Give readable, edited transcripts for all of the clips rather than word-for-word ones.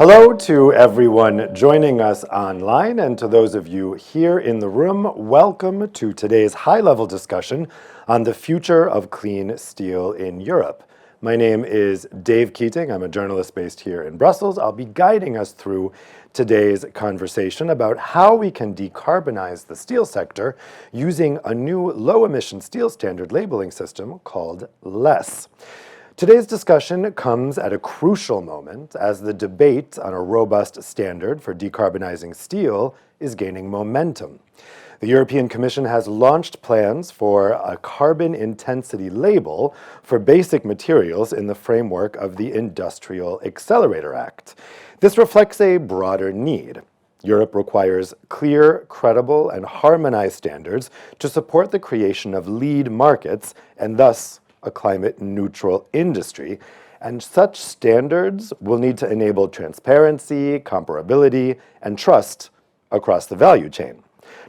Hello to everyone joining us online, and to those of you here in the room, welcome to today's high-level discussion on the future of clean steel in Europe. My name is Dave Keating. I'm a journalist based here in Brussels. I'll be guiding us through today's conversation about how we can decarbonize the steel sector using a new low-emission steel standard labeling system called LESS. Today's discussion comes at a crucial moment as the debate on a robust standard for decarbonizing steel is gaining momentum. The European Commission has launched plans for a carbon intensity label for basic materials in the framework of the Industrial Accelerator Act. This reflects a broader need. Europe requires clear, credible, and harmonized standards to support the creation of lead markets and thus a climate-neutral industry, and such standards will need to enable transparency, comparability, and trust across the value chain.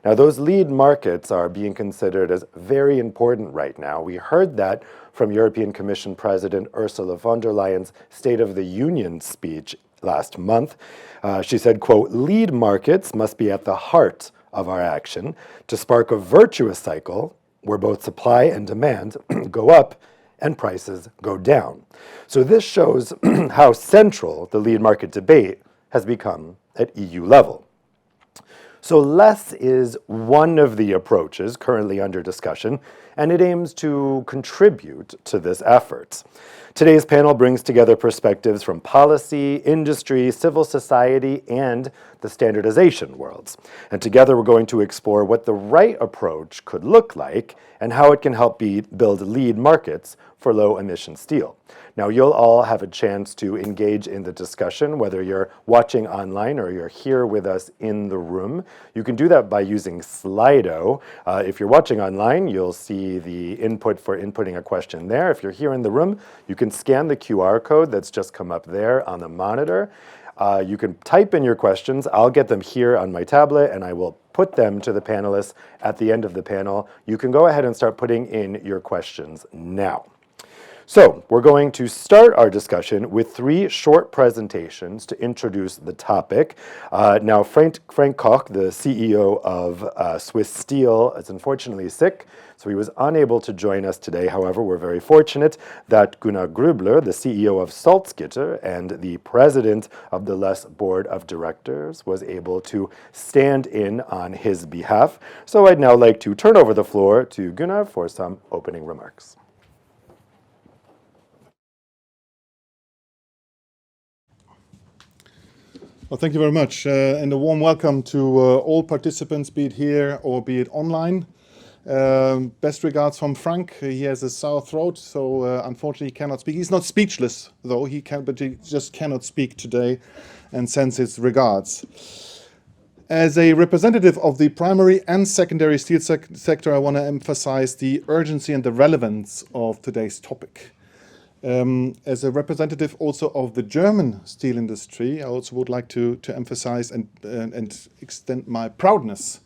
Now, those lead markets are being considered as very important right now. We heard that from European Commission President Ursula von der Leyen's State of the Union speech last month. She said, quote, "Lead markets must be at the heart of our action to spark a virtuous cycle where both supply and demand go up and prices go down." So this shows how central the lead market debate has become at EU level. So LESS is one of the approaches currently under discussion, and it aims to contribute to this effort. Today's panel brings together perspectives from policy, industry, civil society, and the standardization worlds. And together we're going to explore what the right approach could look like and how it can help build lead markets for low-emission steel. Now, you'll all have a chance to engage in the discussion, whether you're watching online or you're here with us in the room. You can do that by using Slido. If you're watching online, you'll see the input for inputting a question there. If you're here in the room, you can scan the QR code that's just come up there on the monitor. You can type in your questions. I'll get them here on my tablet, and I will put them to the panelists at the end of the panel. You can go ahead and start putting in your questions now. So we're going to start our discussion with three short presentations to introduce the topic. Now, Frank Koch, the CEO of Swiss Steel, is unfortunately sick, so he was unable to join us today. However, we're very fortunate that Gunnar Grübler, the CEO of Salzgitter and the president of the LESS Board of Directors, was able to stand in on his behalf. So I'd now like to turn over the floor to Gunnar for some opening remarks. Well, thank you very much, and a warm welcome to all participants, be it here or be it online. Best regards from Frank. He has a sore throat, so unfortunately he cannot speak. He's not speechless, though, but he just cannot speak today, and sends his regards. As a representative of the primary and secondary steel sector, I want to emphasize the urgency and the relevance of today's topic. As a representative also of the German steel industry, I also would like to emphasize and extend my proudness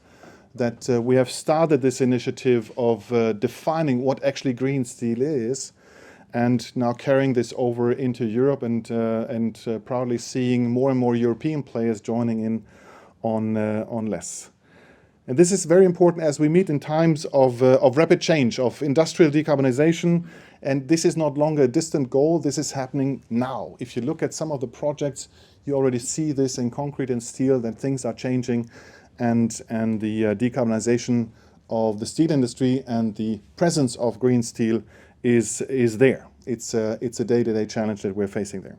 that we have started this initiative of defining what actually green steel is, and now carrying this over into Europe and proudly seeing more and more European players joining in on LESS. And this is very important as we meet in times of rapid change, of industrial decarbonization, and this is not longer a distant goal, this is happening now. If you look at some of the projects, you already see this in concrete and steel, that things are changing, and the decarbonization of the steel industry and the presence of green steel is there. It's a day-to-day challenge that we're facing there.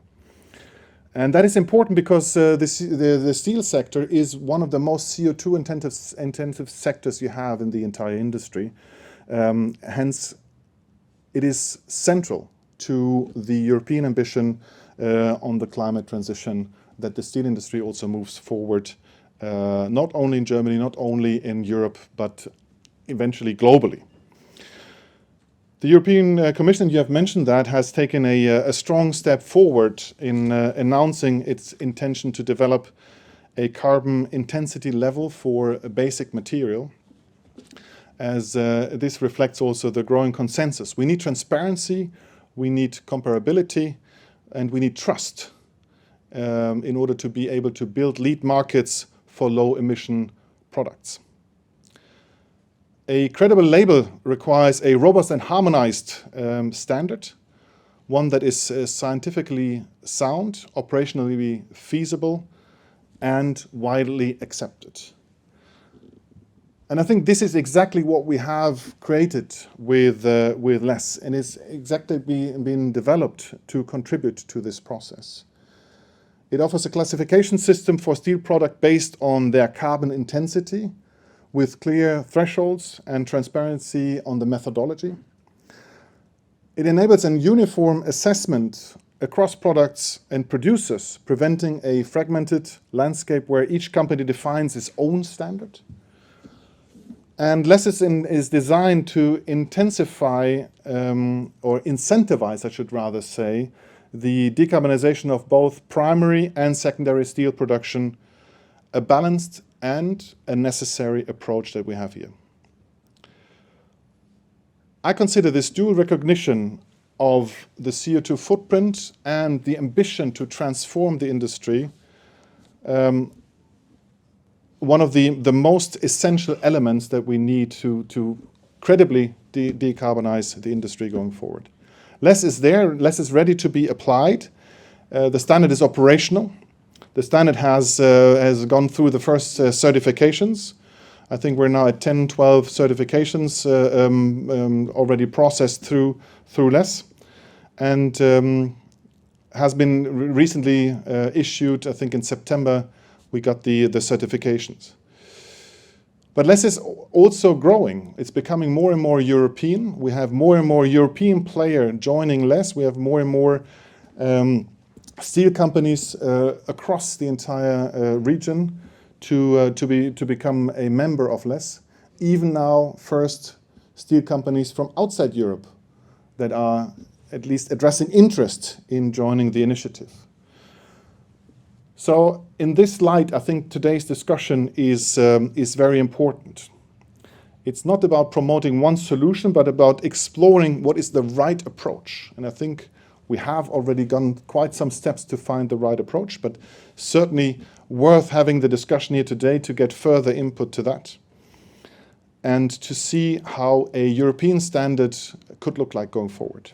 And that is important because the steel sector is one of the most CO2 intensive sectors you have in the entire industry. Hence, it is central to the European ambition on the climate transition that the steel industry also moves forward, not only in Germany, not only in Europe, but eventually globally. The European Commission, you have mentioned that, has taken a strong step forward in announcing its intention to develop a carbon intensity level for a basic material, as this reflects also the growing consensus. We need transparency, we need comparability, and we need trust in order to be able to build lead markets for low emission products. A credible label requires a robust and harmonized standard, one that is scientifically sound, operationally feasible, and widely accepted. And I think this is exactly what we have created with LESS, and it's exactly been developed to contribute to this process. It offers a classification system for steel product based on their carbon intensity, with clear thresholds and transparency on the methodology. It enables a uniform assessment across products and producers, preventing a fragmented landscape where each company defines its own standard. And LESS is designed to intensify or incentivize, I should rather say, the decarbonization of both primary and secondary steel production, a balanced and a necessary approach that we have here. I consider this dual recognition of the CO2 footprint and the ambition to transform the industry one of the most essential elements that we need to credibly decarbonize the industry going forward. LESS is there, LESS is ready to be applied. The standard is operational. The standard has gone through the first certifications. I think we're now at 10, 12 certifications already processed through LESS, and has been recently issued. I think in September we got the certifications. But LESS is also growing. It's becoming more and more European. We have more and more European players joining LESS. We have more and more steel companies across the entire region to become a member of LESS. Even now, first steel companies from outside Europe that are at least addressing interest in joining the initiative. So in this light, I think today's discussion is very important. It's not about promoting one solution, but about exploring what is the right approach. And I think we have already gone quite some steps to find the right approach, but certainly worth having the discussion here today to get further input to that and to see how a European standard could look like going forward.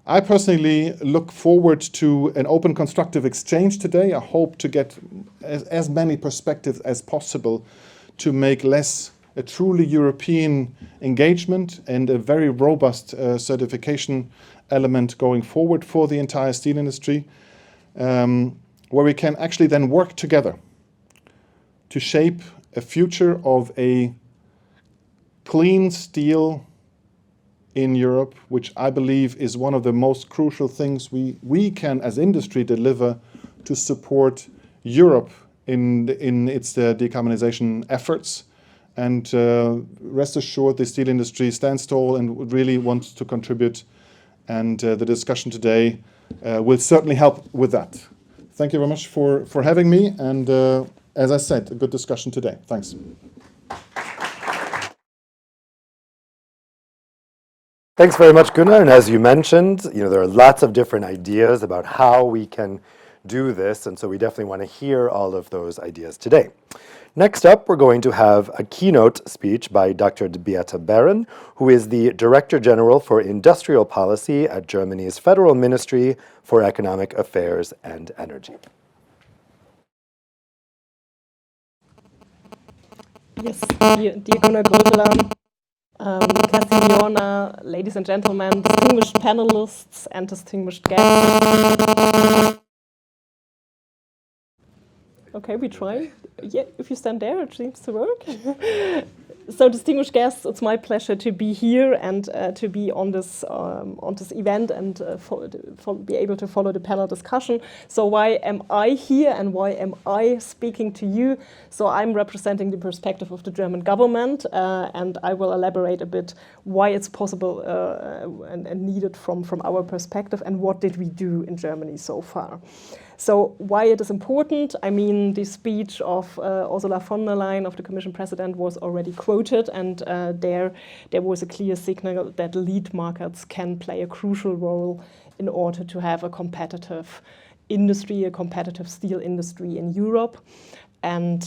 I personally look forward to an open, constructive exchange today. I hope to get as many perspectives as possible to make LESS a truly European engagement and a very robust certification element going forward for the entire steel industry, where we can actually then work together to shape a future of a clean steel in Europe, which I believe is one of the most crucial things we can as industry deliver to support Europe in its decarbonization efforts. And rest assured, the steel industry stands tall and really wants to contribute. And the discussion today will certainly help with that. Thank you very much for having me. And as I said, a good discussion today. Thanks. Thanks very much, Gunnar. And as you mentioned, there are lots of different ideas about how we can do this. And so we definitely want to hear all of those ideas today. Next up, we're going to have a keynote speech by Dr. Beate Baron, who is the Director General for Industrial Policy at Germany's Federal Ministry for Economic Affairs and Energy. Yes, dear Gunnar Gröbeler, Castiglione, ladies and gentlemen, distinguished panelists and distinguished guests. Okay, we try. Yeah, if you stand there, it seems to work. So, distinguished guests, it's my pleasure to be here and to be on this event and be able to follow the panel discussion. So, why am I here and why am I speaking to you? So, I'm representing the perspective of the German government, and I will elaborate a bit why it's possible and needed from our perspective, and what did we do in Germany so far. So why it is important, I mean, the speech of Ursula von der Leyen, of the Commission President, was already quoted, and there was a clear signal that lead markets can play a crucial role in order to have a competitive industry, a competitive steel industry in Europe. And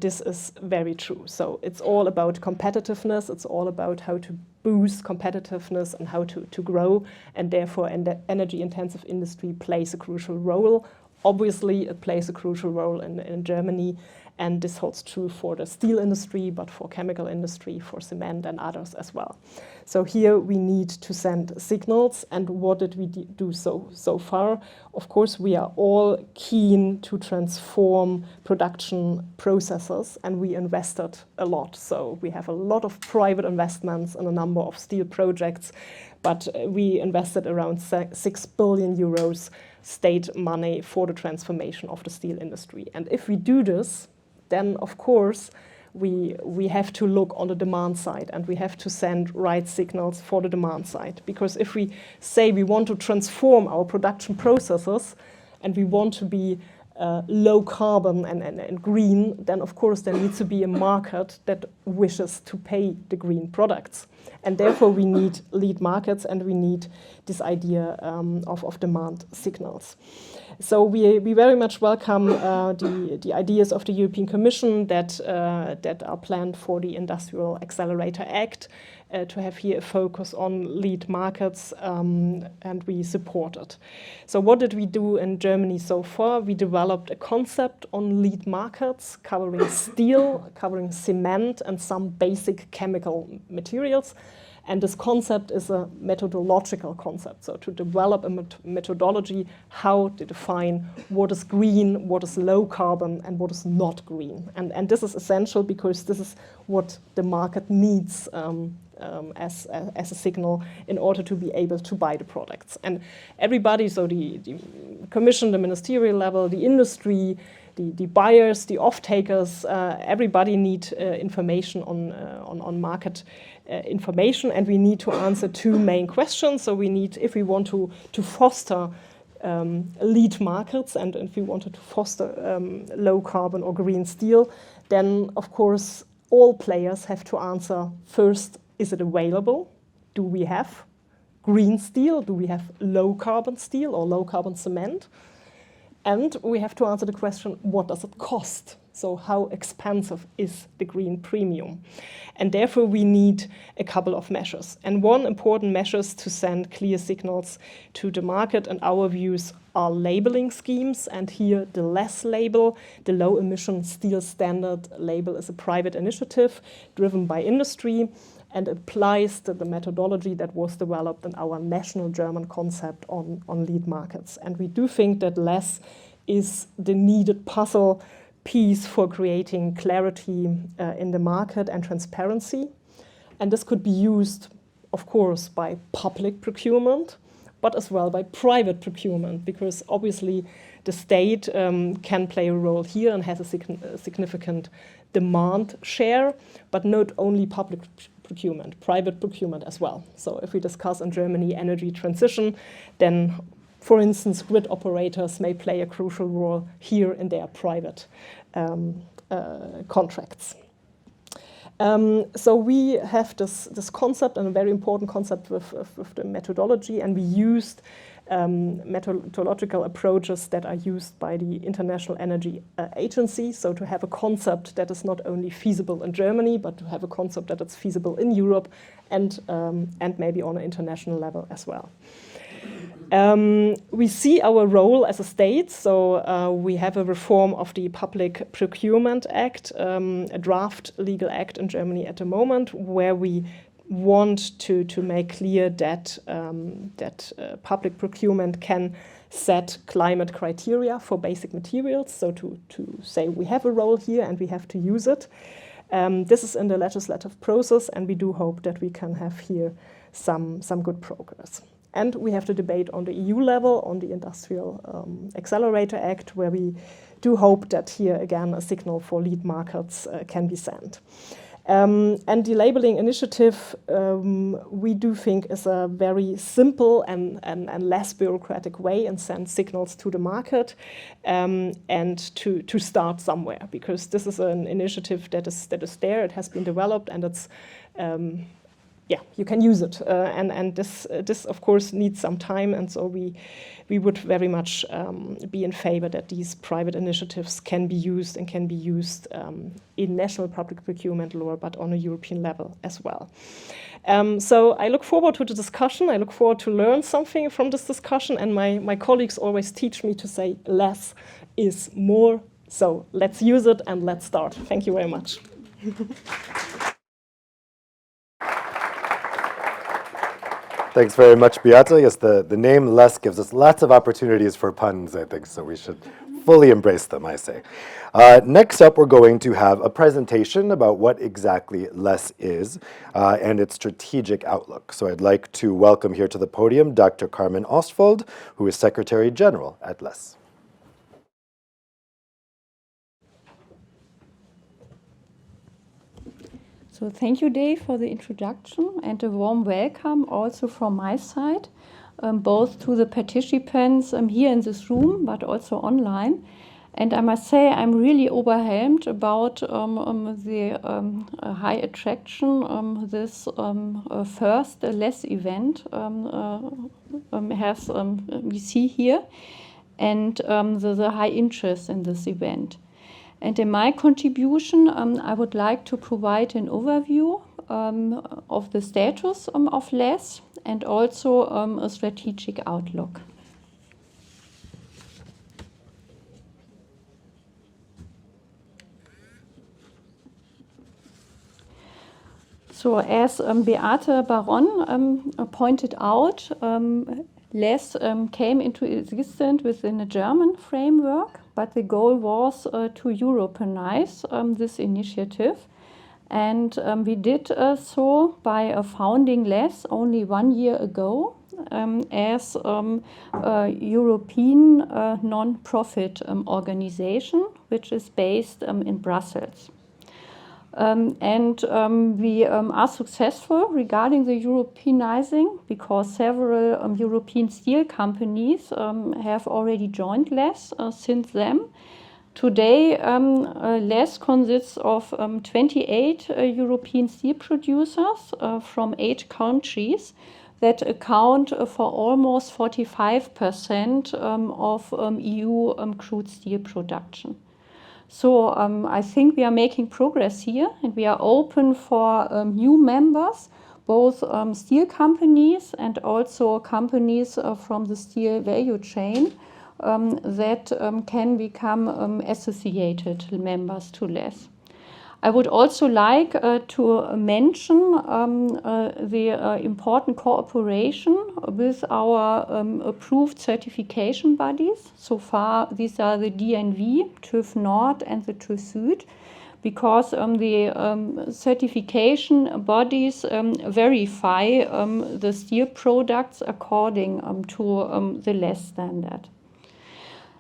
this is very true. So it's all about competitiveness. It's all about how to boost competitiveness and how to grow. And therefore, the energy-intensive industry plays a crucial role. Obviously, it plays a crucial role in Germany. And this holds true for the steel industry, but for chemical industry, for cement and others as well. So here we need to send signals. And what did we do so far? Of course, we are all keen to transform production processes, and we invested a lot. So we have a lot of private investments in a number of steel projects, but we invested around 6 billion euros state money for the transformation of the steel industry. And if we do this, then of course we have to look on the demand side, and we have to send right signals for the demand side. Because if we say we want to transform our production processes and we want to be low carbon and green, then of course there needs to be a market that wishes to pay the green products. And therefore we need lead markets, and we need this idea of demand signals. So we very much welcome the ideas of the European Commission that are planned for the Industrial Accelerator Act, to have here a focus on lead markets, and we support it. So what did we do in Germany so far? We developed a concept on lead markets covering steel, covering cement, and some basic chemical materials. And this concept is a methodological concept, so to develop a methodology how to define what is green, what is low carbon, and what is not green. And this is essential because this is what the market needs as a signal in order to be able to buy the products. And everybody, so the Commission, the ministerial level, the industry, the buyers, the off-takers, everybody need information on market information, and we need to answer two main questions. So we need, if we want to foster lead markets, and if we wanted to foster low carbon or green steel, then of course all players have to answer first, is it available? Do we have green steel? Do we have low carbon steel or low carbon cement? And we have to answer the question, what does it cost? So how expensive is the green premium? And therefore we need a couple of measures. And one important measure is to send clear signals to the market, and our views are labeling schemes. And here the LESS label, the Low Emission Steel Standard label, is a private initiative driven by industry and applies to the methodology that was developed in our national German concept on lead markets. And we do think that LESS is the needed puzzle piece for creating clarity in the market and transparency. And this could be used, of course, by public procurement, but as well by private procurement, because obviously the state can play a role here and has a significant demand share, but not only public procurement, private procurement as well. So if we discuss in Germany energy transition, then for instance, grid operators may play a crucial role here in their private contracts. So we have this concept, and a very important concept with the methodology, and we used methodological approaches that are used by the International Energy Agency. So to have a concept that is not only feasible in Germany, but to have a concept that is feasible in Europe and maybe on an international level as well. We see our role as a state, so we have a reform of the Public Procurement Act, a draft legal act in Germany at the moment, where we want to make clear that public procurement can set climate criteria for basic materials, so to say we have a role here and we have to use it. This is in the legislative process, and we do hope that we can have here some good progress. And we have to debate on the EU level on the Industrial Accelerator Act, where we do hope that here again a signal for lead markets can be sent. And the labeling initiative, we do think, is a very simple and less bureaucratic way and send signals to the market, and to start somewhere, because this is an initiative that is there, it has been developed, and it's yeah, you can use it. And this, of course, needs some time. And so we would very much be in favor that these private initiatives can be used and can be used in national public procurement law, but on a European level as well. So I look forward to the discussion. I look forward to learn something from this discussion. And my colleagues always teach me to say less is more. So let's use it and let's start. Thank you very much. Thanks very much, Beate. Yes, the name less gives us lots of opportunities for puns, I think, so we should fully embrace them, I say. Next up, we're going to have a presentation about what exactly less is and its strategic outlook. So I'd like to welcome here to the podium Dr. Carmen Ostwald, who is Secretary General at less. So thank you, Dave, for the introduction and a warm welcome also from my side, both to the participants here in this room, but also online. And I must say I'm really overwhelmed about the high attraction this first less event has we see here, and the high interest in this event. And in my contribution, I would like to provide an overview of the status of less and also a strategic outlook. So as Beate Baron pointed out, less came into existence within a German framework, but the goal was to Europeanize this initiative. And we did so by founding less only 1 year ago as a European non-profit organization, which is based in Brussels. We are successful regarding the Europeanizing because several European steel companies have already joined less since then. Today, less consists of 28 European steel producers from 8 countries that account for almost 45% of EU crude steel production. So I think we are making progress here, and we are open for new members, both steel companies and also companies from the steel value chain that can become associated members to less. I would also like to mention the important cooperation with our approved certification bodies. So far, these are the DNV, TÜV Nord, and the TÜV Süd, because the certification bodies verify the steel products according to the less standard.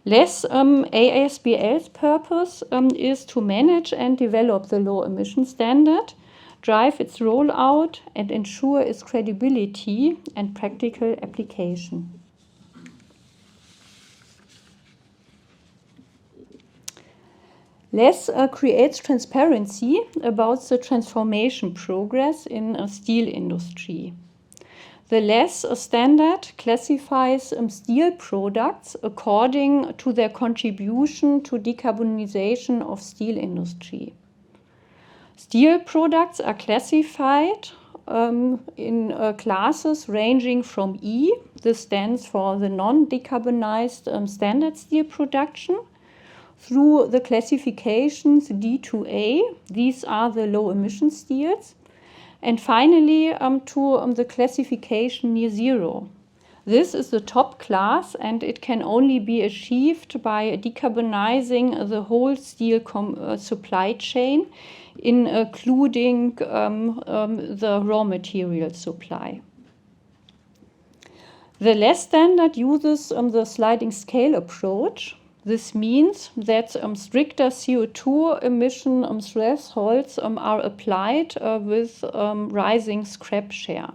Less ASBL's purpose is to manage and develop the low emission standard, drive its rollout, and ensure its credibility and practical application. Less creates transparency about the transformation progress in a steel industry. The less standard classifies steel products according to their contribution to decarbonization of steel industry. Steel products are classified in classes ranging from E, this stands for the non-decarbonized standard steel production, through the classifications D to A, these are the low emission steels, and finally to the classification near zero. This is the top class, and it can only be achieved by decarbonizing the whole steel supply chain, including the raw material supply. The less standard uses the sliding scale approach. This means that stricter CO2 emission thresholds are applied with rising scrap share.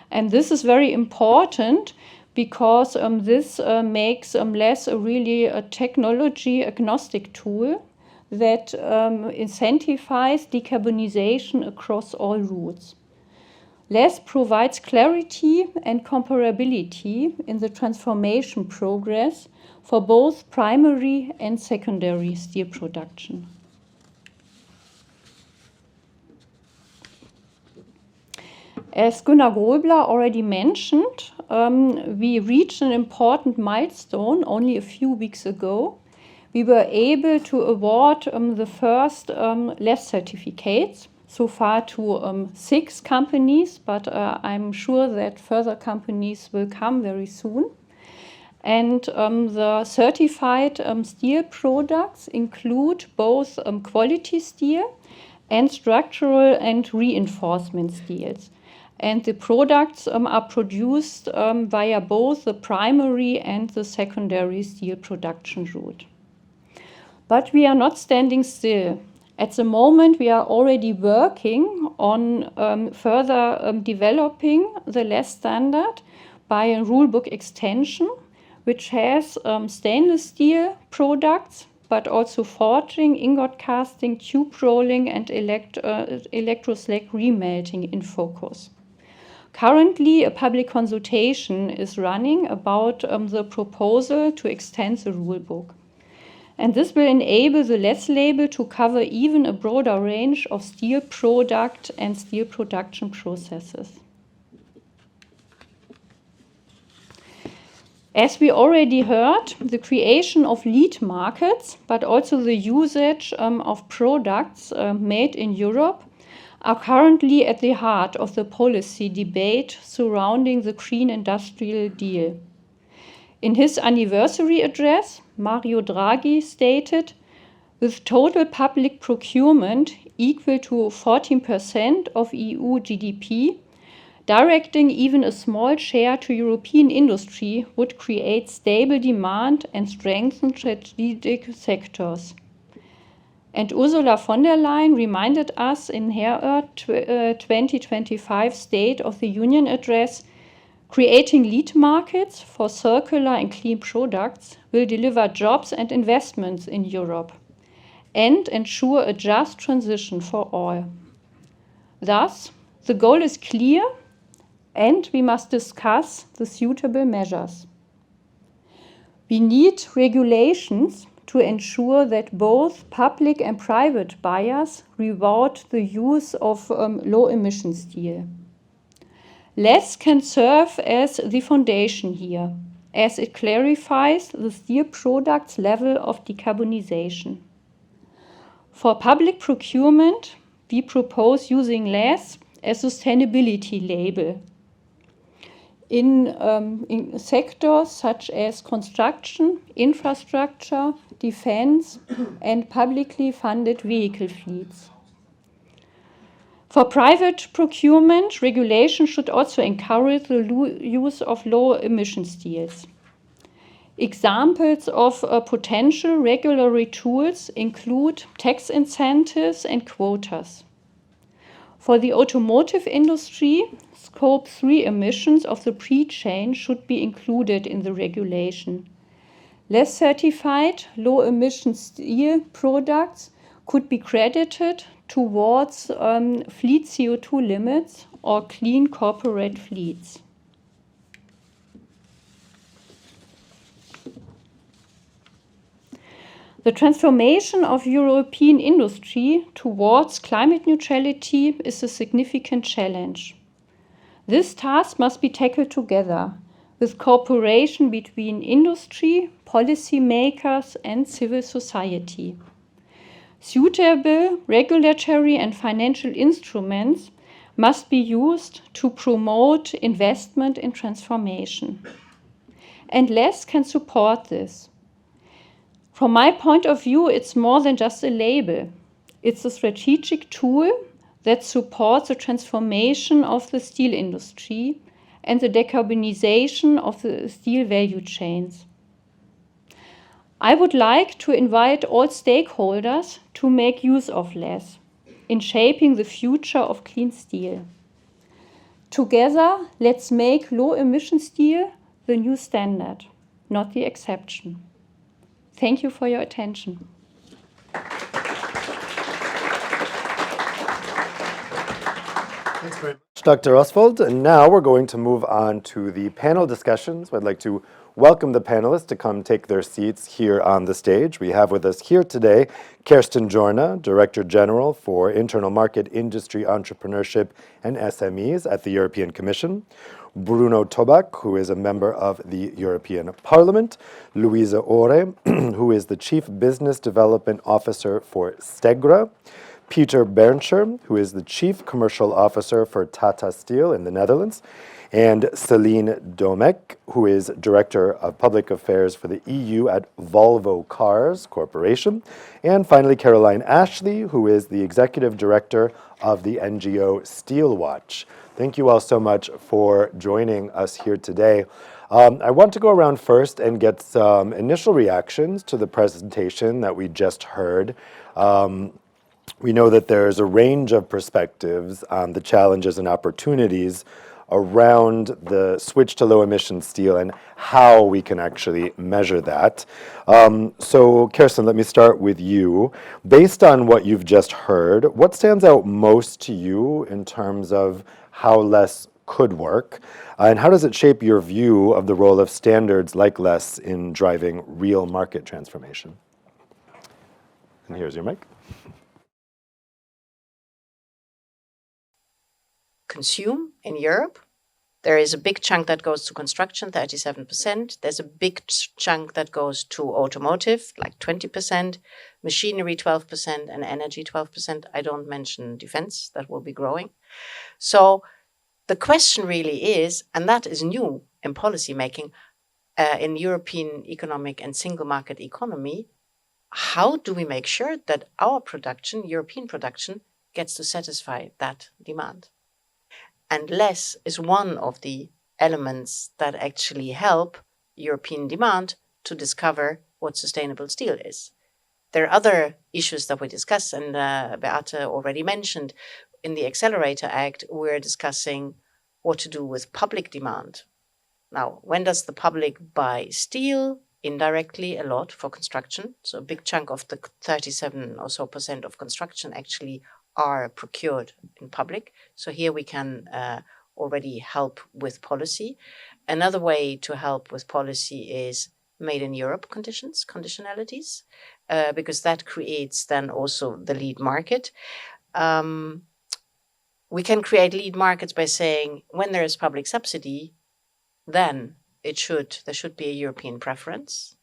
And this is very important because this makes less really a technology agnostic tool that incentivizes decarbonization across all routes. LESS provides clarity and comparability in the transformation progress for both primary and secondary steel production. As Gunnar Grobler already mentioned, we reached an important milestone only a few weeks ago. We were able to award the first LESS certificates, so far to 6 companies, but I'm sure that further companies will come very soon. And the certified steel products include both quality steel and structural and reinforcement steels. And the products are produced via both the primary and the secondary steel production route. But we are not standing still. At the moment, we are already working on further developing the LESS standard by a rulebook extension, which has stainless steel products, but also forging, ingot casting, tube rolling, and electroslag remelting in focus. Currently, a public consultation is running about the proposal to extend the rulebook. And this will enable the LESS label to cover even a broader range of steel product and steel production processes. As we already heard, the creation of lead markets, but also the usage of products made in Europe are currently at the heart of the policy debate surrounding the Green Industrial Deal. In his anniversary address, Mario Draghi stated, with total public procurement equal to 14% of EU GDP, directing even a small share to European industry would create stable demand and strengthen strategic sectors. And Ursula von der Leyen reminded us in her 2025 State of the Union address, creating lead markets for circular and clean products will deliver jobs and investments in Europe and ensure a just transition for all. Thus, the goal is clear, and we must discuss the suitable measures. We need regulations to ensure that both public and private buyers reward the use of low-emission steel. LESS can serve as the foundation here, as it clarifies the steel product's level of decarbonization. For public procurement, we propose using LESS as a sustainability label. In sectors such as construction, infrastructure, defense, and publicly funded vehicle fleets. For private procurement, regulation should also encourage the use of low-emission steels. Examples of potential regulatory tools include tax incentives and quotas. For the automotive industry, Scope 3 emissions of the pre-chain should be included in the regulation. LESS certified low-emission steel products could be credited towards fleet CO2 limits or clean corporate fleets. The transformation of European industry towards climate neutrality is a significant challenge. This task must be tackled together with cooperation between industry, policymakers, and civil society. Suitable regulatory and financial instruments must be used to promote investment in transformation. And LESS can support this. From my point of view, it's more than just a label. It's a strategic tool that supports the transformation of the steel industry and the decarbonization of the steel value chains. I would like to invite all stakeholders to make use of LESS in shaping the future of clean steel. Together, let's make low-emission steel the new standard, not the exception. Thank you for your attention. Thanks very much, Dr. Oswald. And now we're going to move on to the panel discussions. I'd like to welcome the panelists to come take their seats here on the stage. We have with us here today Kerstin Jorna, Director General for Internal Market, Industry, Entrepreneurship, and SMEs at the European Commission. Bruno Tobak, who is a member of the European Parliament. Luisa Ore, who is the Chief Business Development Officer for Stegra. Peter Bernscher, who is the Chief Commercial Officer for Tata Steel in the Netherlands, and Celine Domek, who is Director of Public Affairs for the EU at Volvo Cars Corporation, and finally Caroline Ashley, who is the Executive Director of the NGO Steelwatch. Thank you all so much for joining us here today. I want to go around first and get some initial reactions to the presentation that we just heard. We know that there's a range of perspectives on the challenges and opportunities around the switch to low-emission steel and how we can actually measure that. So, Kerstin, let me start with you. Based on what you've just heard, what stands out most to you in terms of how LESS could work? And how does it shape your view of the role of standards like LESS in driving real market transformation? And here's your mic. Consume in Europe. There is a big chunk that goes to construction, 37%. There's a big chunk that goes to automotive, like 20%, machinery 12%, and energy 12%. I don't mention defense, that will be growing. So the question really is, and that is new in policy making, in European economic and single market economy, how do we make sure that our production, European production, gets to satisfy that demand? And LESS is one of the elements that actually help European demand to discover what sustainable steel is. There are other issues that we discuss, and Beate already mentioned. In the Accelerator Act, we're discussing what to do with public demand. Now, when does the public buy steel? Indirectly, a lot for construction. So a big chunk of the 37% or so of construction actually are procured in public. So here we can already help with policy. Another way to help with policy is made in Europe conditionalities, because that creates then also the lead market. We can create lead markets by saying when there is public subsidy, then there should be a European preference.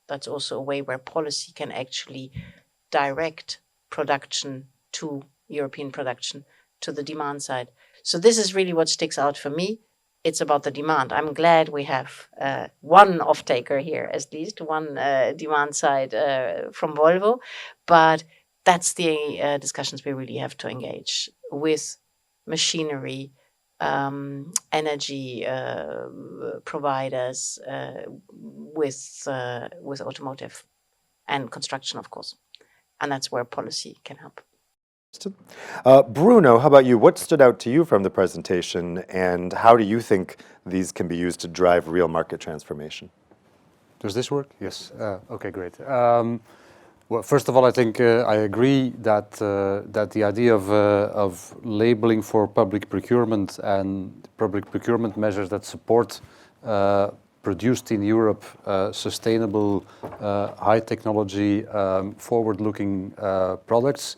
That's also a way where policy can actually direct production to European production to the demand side. So this is really what sticks out for me. It's about the demand. I'm glad we have one off-taker here, at least one demand side from Volvo, but that's the discussions we really have to engage with machinery, energy providers, with automotive and construction, of course. And that's where policy can help. Bruno, how about you? What stood out to you from the presentation, and how do you think these can be used to drive real market transformation? Does this work? Yes. Okay, great. Well, first of all, I think I agree that the idea of labeling for public procurement and public procurement measures that support produced in Europe sustainable, high technology, forward-looking products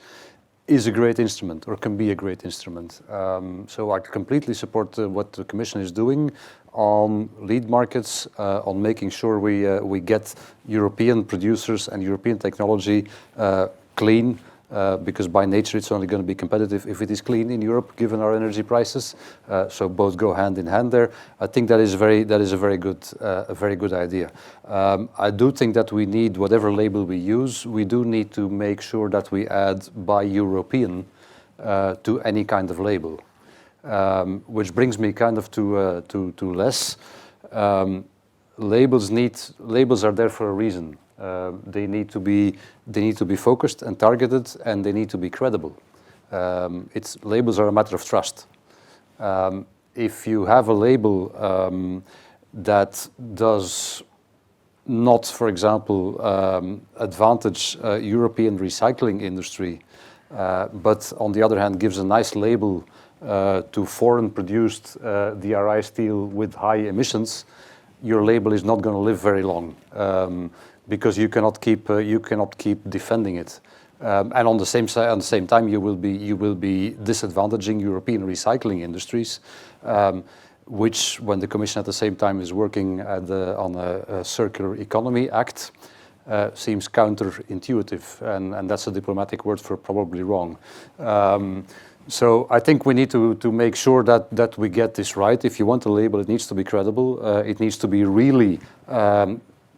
is a great instrument, or can be a great instrument. So I completely support what the Commission is doing on lead markets, on making sure we get European producers and European technology clean, because by nature it's only going to be competitive if it is clean in Europe, given our energy prices. So both go hand in hand there. I think that is a very good idea. I do think that we need, whatever label we use, we do need to make sure that we add "by European" to any kind of label. Which brings me kind of to LESS. Labels are there for a reason. They need to be focused and targeted, and they need to be credible. Labels are a matter of trust. If you have a label that does not, for example, advantage European recycling industry, but on the other hand gives a nice label to foreign produced DRI steel with high emissions, your label is not going to live very long, because you cannot keep defending it. And on the same time, you will be disadvantaging European recycling industries, which, when the Commission at the same time is working on a Circular Economy Act, seems counterintuitive, and that's a diplomatic word for probably wrong. So I think we need to make sure that we get this right. If you want a label, it needs to be credible. It needs to be really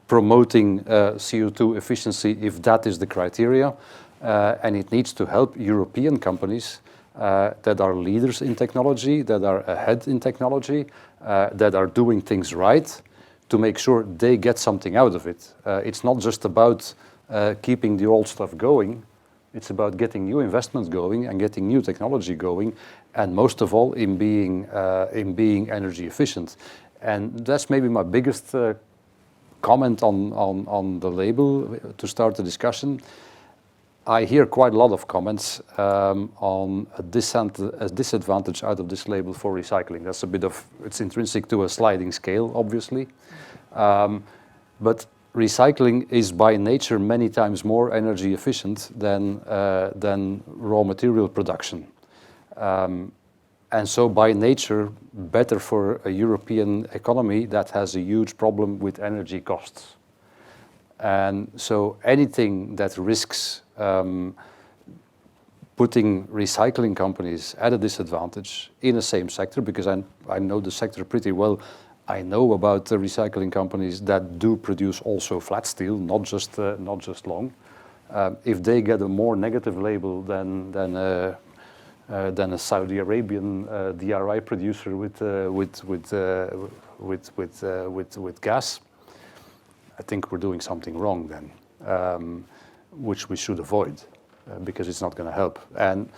promoting CO2 efficiency, if that is the criteria. And it needs to help European companies that are leaders in technology, that are ahead in technology, that are doing things right, to make sure they get something out of it. It's not just about keeping the old stuff going. It's about getting new investments going and getting new technology going, and most of all in being energy efficient. And that's maybe my biggest comment on the label to start the discussion. I hear quite a lot of comments on a disadvantage out of this label for recycling. That's it's intrinsic to a sliding scale, obviously. But recycling is by nature many times more energy efficient than raw material production. And so by nature, better for a European economy that has a huge problem with energy costs. And so anything that risks putting recycling companies at a disadvantage in the same sector, because I know the sector pretty well. I know about the recycling companies that do produce also flat steel, not just long. If they get a more negative label than a Saudi Arabian DRI producer with gas, I think we're doing something wrong then, which we should avoid, because it's not going to help. And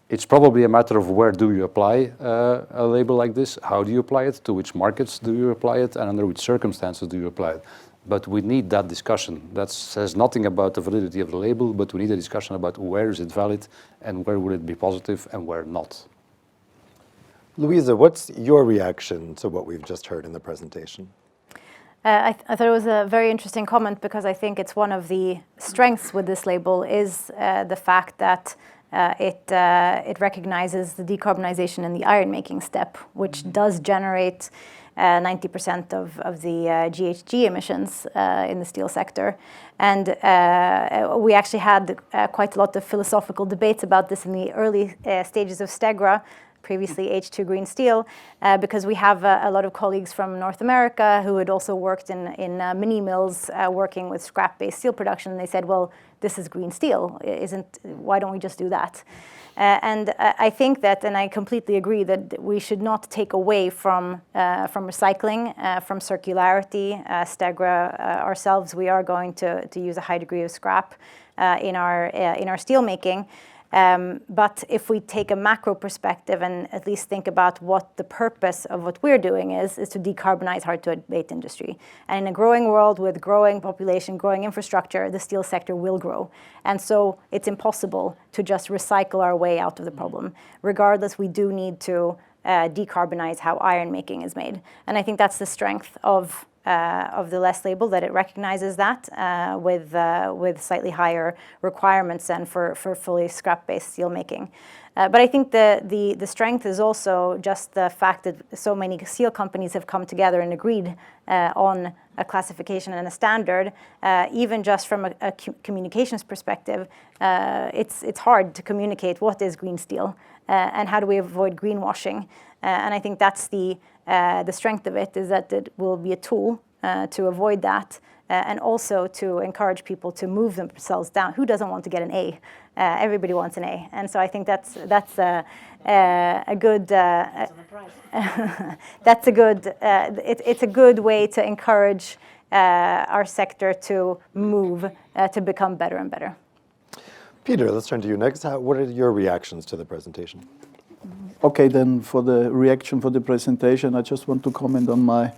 it's probably a matter of where do you apply a label like this, how do you apply it, to which markets do you apply it, and under which circumstances do you apply it. But we need that discussion. That says nothing about the validity of the label, but we need a discussion about where is it valid and where will it be positive and where not. Louisa, what's your reaction to what we've just heard in the presentation? I thought it was a very interesting comment, because I think it's one of the strengths with this label is the fact that it recognizes the decarbonization in the iron making step, which does generate 90% of the GHG emissions in the steel sector. And we actually had quite a lot of philosophical debates about this in the early stages of Stegra, previously H2 Green Steel, because we have a lot of colleagues from North America who had also worked in mini mills working with scrap-based steel production. And they said, well, this is green steel, why don't we just do that? And I think that, and I completely agree, that we should not take away from recycling, from circularity. Stegra ourselves, we are going to use a high degree of scrap in our steel making. But if we take a macro perspective and at least think about what the purpose of what we're doing is to decarbonize hard-to-abate industry. And in a growing world with growing population, growing infrastructure, the steel sector will grow. And so it's impossible to just recycle our way out of the problem. Regardless, we do need to decarbonize how iron making is made. And I think that's the strength of the LESS label, that it recognizes that with slightly higher requirements than for fully scrap-based steel making. But I think the strength is also just the fact that so many steel companies have come together and agreed on a classification and a standard. Even just from a communications perspective, it's hard to communicate what is green steel and how do we avoid greenwashing. And I think that's the strength of it, is that it will be a tool to avoid that, and also to encourage people to move themselves down. Who doesn't want to get an A? Everybody wants an A, and so I think that's a good. That's a good. It's a good way to encourage our sector to move to become better and better. Peter, let's turn to you next. What are your reactions to the presentation? Okay, then for the reaction for the presentation, I just want to comment on my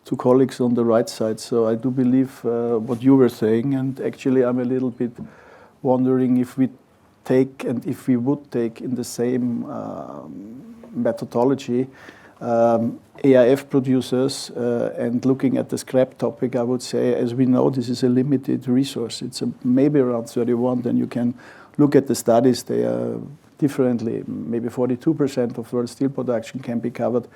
two colleagues on the right side. So I do believe what you were saying, and actually I'm a little bit wondering if we take, and if we would take in the same methodology. AIF producers and looking at the scrap topic, I would say, as we know, this is a limited resource. It's maybe around 31. Then you can look at the studies. They are differently. Maybe 42% of world steel production can be covered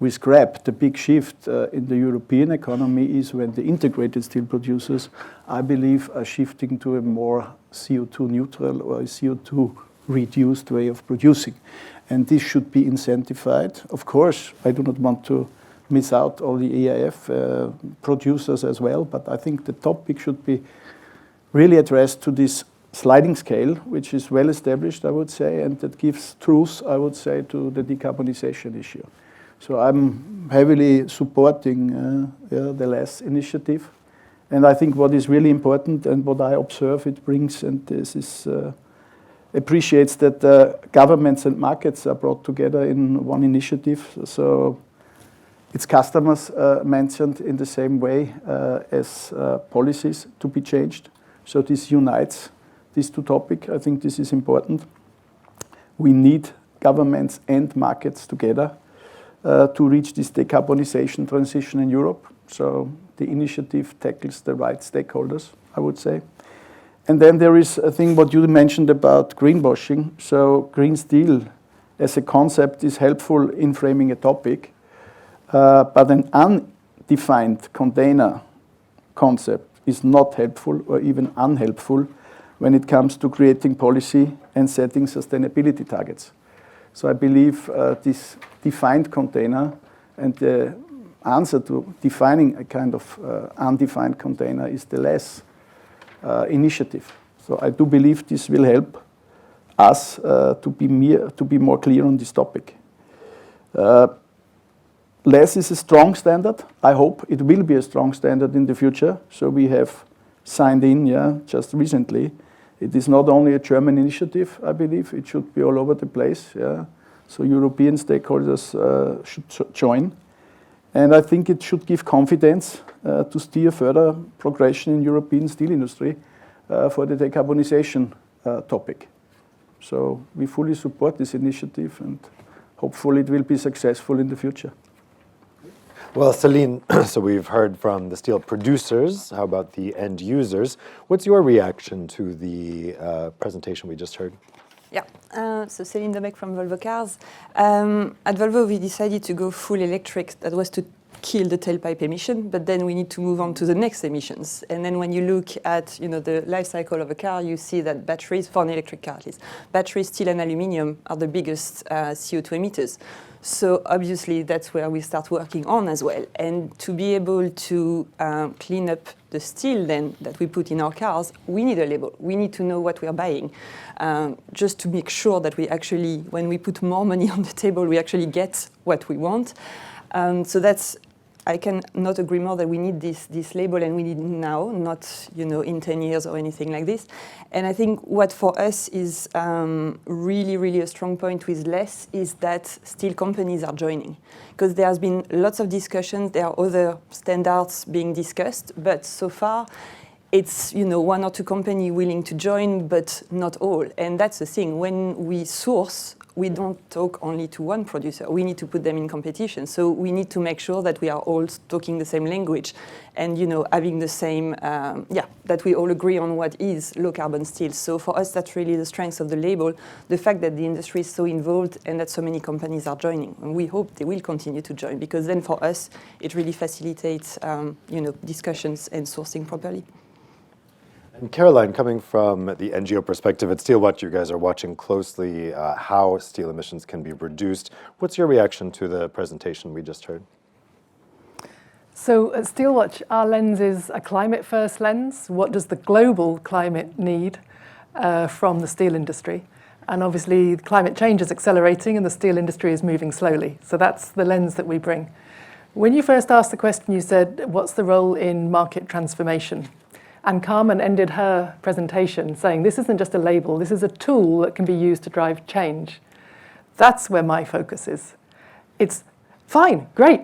with scrap. The big shift in the European economy is when the integrated steel producers, I believe, are shifting to a more CO2 neutral or a CO2 reduced way of producing. And this should be incentivized. Of course, I do not want to miss out all the EAF producers as well, but I think the topic should be really addressed to this sliding scale, which is well established, I would say, and that gives truth, I would say, to the decarbonization issue. So I'm heavily supporting the LESS initiative. And I think what is really important and what I observe it brings, and this is appreciates that governments and markets are brought together in one initiative. So it's customers mentioned in the same way as policies to be changed. So this unites these two topics. I think this is important. We need governments and markets together to reach this decarbonization transition in Europe. So the initiative tackles the right stakeholders, I would say. And then there is a thing what you mentioned about greenwashing. So green steel as a concept is helpful in framing a topic, but an undefined container concept is not helpful or even unhelpful when it comes to creating policy and setting sustainability targets. So I believe this defined container and the answer to defining a kind of undefined container is the LESS initiative. So I do believe this will help us to be more clear on this topic. LESS is a strong standard. I hope it will be a strong standard in the future. So we have signed in, just recently. It is not only a German initiative, I believe. It should be all over the place. So European stakeholders should join. And I think it should give confidence to steer further progression in European steel industry for the decarbonization topic. So we fully support this initiative and hopefully it will be successful in the future. Well, Celine, so we've heard from the steel producers. How about the end users? What's your reaction to the presentation we just heard? Yeah, so Céline Domek from Volvo Cars. At Volvo, we decided to go full electric. That was to kill the tailpipe emission, but then we need to move on to the next emissions. And then when you look at the life cycle of a car, you see that batteries, for an electric car at least, batteries, steel and aluminium are the biggest CO2 emitters. So obviously that's where we start working on as well. And to be able to clean up the steel then that we put in our cars, we need a label. We need to know what we are buying, just to make sure that we actually, when we put more money on the table, we actually get what we want. So that's, I cannot agree more that we need this label, and we need now, not in 10 years or anything like this. And I think what for us is really, really a strong point with LESS is that steel companies are joining, because there has been lots of discussions. There are other standards being discussed, but so far it's one or two companies willing to join, but not all. And that's the thing. When we source, we don't talk only to one producer. We need to put them in competition. So we need to make sure that we are all talking the same language and, having the same, that we all agree on what is low carbon steel. So for us, that's really the strength of the label, the fact that the industry is so involved and that so many companies are joining. And we hope they will continue to join, because then for us, it really facilitates, discussions and sourcing properly. And Caroline, coming from the NGO perspective at SteelWatch, you guys are watching closely how steel emissions can be reduced. What's your reaction to the presentation we just heard? So at SteelWatch, our lens is a climate-first lens. What does the global climate need from the steel industry? And obviously, climate change is accelerating and the steel industry is moving slowly. So that's the lens that we bring. When you first asked the question, you said, what's the role in market transformation? And Carmen ended her presentation saying, this isn't just a label, this is a tool that can be used to drive change. That's where my focus is. It's fine, great,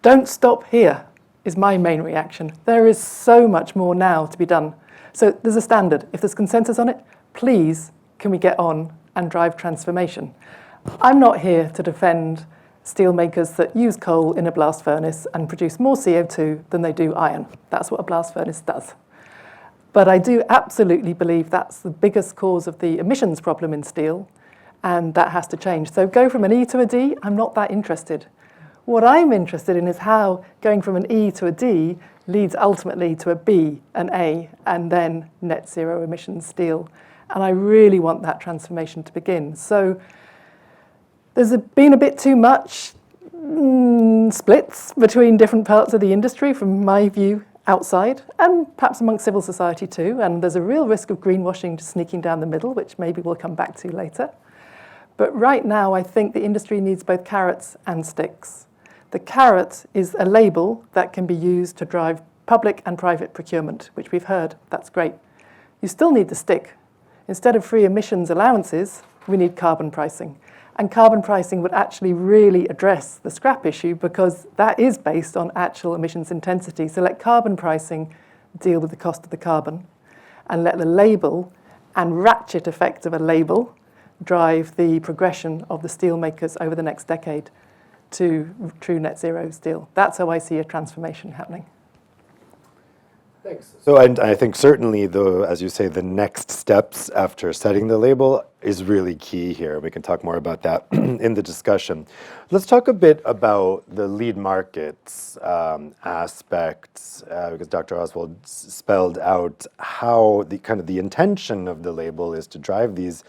don't stop here, is my main reaction. There is so much more now to be done. So there's a standard. If there's consensus on it, please, can we get on and drive transformation? I'm not here to defend steelmakers that use coal in a blast furnace and produce more CO2 than they do iron. That's what a blast furnace does. But I do absolutely believe that's the biggest cause of the emissions problem in steel, and that has to change. So go from an E to a D, I'm not that interested. What I'm interested in is how going from an E to a D leads ultimately to a B, an A, and then net zero emissions steel. And I really want that transformation to begin. So there's been a bit too much splits between different parts of the industry, from my view, outside, and perhaps amongst civil society too. And there's a real risk of greenwashing sneaking down the middle, which maybe we'll come back to later. But right now, I think the industry needs both carrots and sticks. The carrot is a label that can be used to drive public and private procurement, which we've heard. That's great. You still need the stick. Instead of free emissions allowances, we need carbon pricing. And carbon pricing would actually really address the scrap issue, because that is based on actual emissions intensity. So let carbon pricing deal with the cost of the carbon, and let the label and ratchet effect of a label drive the progression of the steel makers over the next decade to true net zero steel. That's how I see a transformation happening. Thanks. So, and I think certainly, as you say, the next steps after setting the label is really key here. We can talk more about that in the discussion. Let's talk a bit about the lead markets aspects, because Dr. Oswald spelled out how the intention of the label is to drive these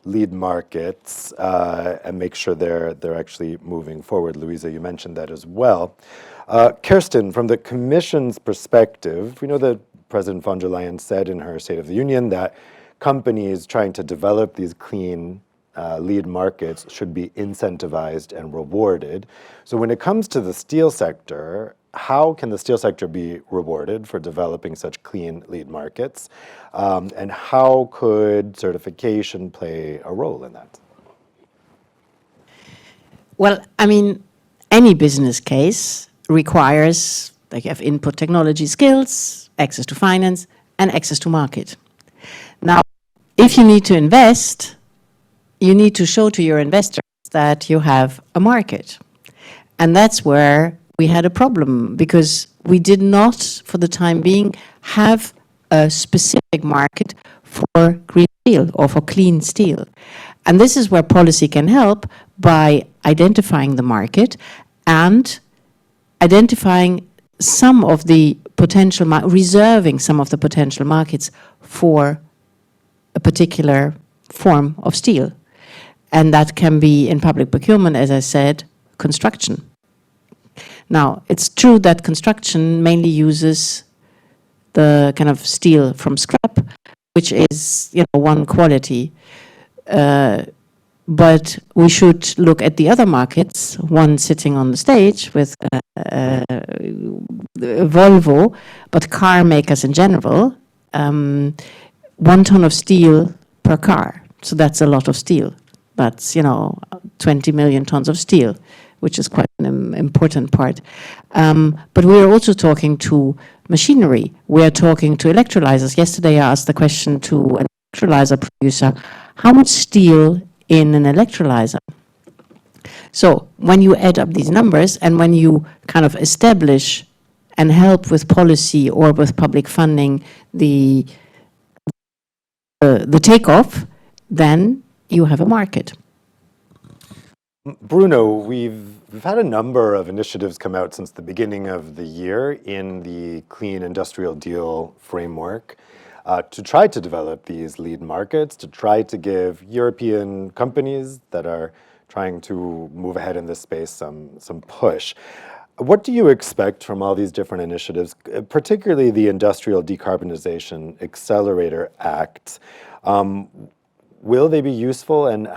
lead markets and make sure they're actually moving forward. Louisa, you mentioned that as well. Kirsten, from the Commission's perspective, we know that President von der Leyen said in her State of the Union that companies trying to develop these clean lead markets should be incentivized and rewarded. So when it comes to the steel sector, how can the steel sector be rewarded for developing such clean lead markets? And how could certification play a role in that? Well, I mean, any business case requires, like, you have input technology skills, access to finance, and access to market. Now, if you need to invest, you need to show to your investors that you have a market. And that's where we had a problem, because we did not, for the time being, have a specific market for green steel or for clean steel. And this is where policy can help, by identifying the market and identifying some of the potential, reserving some of the potential markets for a particular form of steel. And that can be in public procurement, as I said, construction. Now, it's true that construction mainly uses the kind of steel from scrap, which is, one quality. But we should look at the other markets, one sitting on the stage with Volvo, but car makers in general, 1 ton of steel per car. So that's a lot of steel. That's, 20 million tons of steel, which is quite an important part. But we're also talking to machinery. We're talking to electrolyzers. Yesterday I asked the question to an electrolyzer producer, how much steel in an electrolyzer? So when you add up these numbers, and when you kind of establish and help with policy or with public funding the takeoff, then you have a market. Bruno, we've had a number of initiatives come out since the beginning of the year in the Clean Industrial Deal framework to try to develop these lead markets, to try to give European companies that are trying to move ahead in this space some push. What do you expect from all these different initiatives, particularly the Industrial Decarbonization Accelerator Act? Will they be useful, and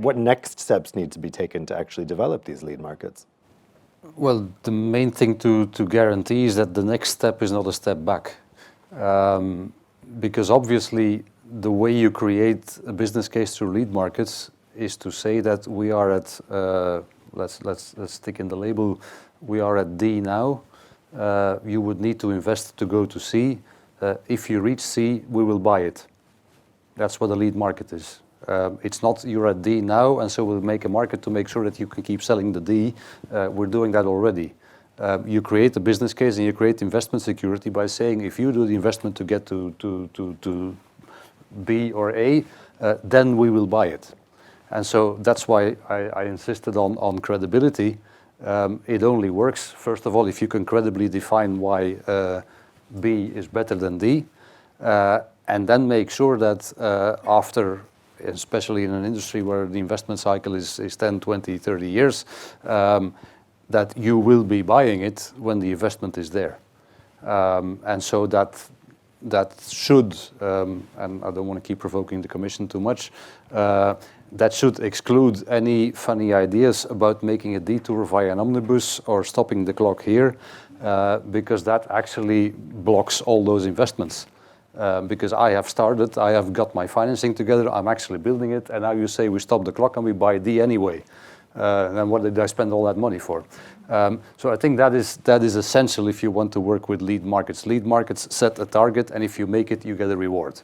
what next steps need to be taken to actually develop these lead markets? Well, the main thing to guarantee is that the next step is not a step back. Because obviously the way you create a business case through lead markets is to say that we are at, let's stick in the label, we are at D now. You would need to invest to go to C. If you reach C, we will buy it. That's what a lead market is. It's not you're at D now, and so we'll make a market to make sure that you can keep selling the D. We're doing that already. You create a business case and you create investment security by saying if you do the investment to get to B or A, then we will buy it. And so that's why I insisted on credibility. It only works, first of all, if you can credibly define why B is better than D, and then make sure that after, especially in an industry where the investment cycle is 10, 20, 30 years, that you will be buying it when the investment is there. And so that should, and I don't want to keep provoking the Commission too much, that should exclude any funny ideas about making a detour via an omnibus or stopping the clock here, because that actually blocks all those investments. Because I have started, I have got my financing together, I'm actually building it, and now you say we stop the clock and we buy D anyway. Then what did I spend all that money for? So I think that is essential if you want to work with lead markets. Lead markets set a target, and if you make it, you get a reward.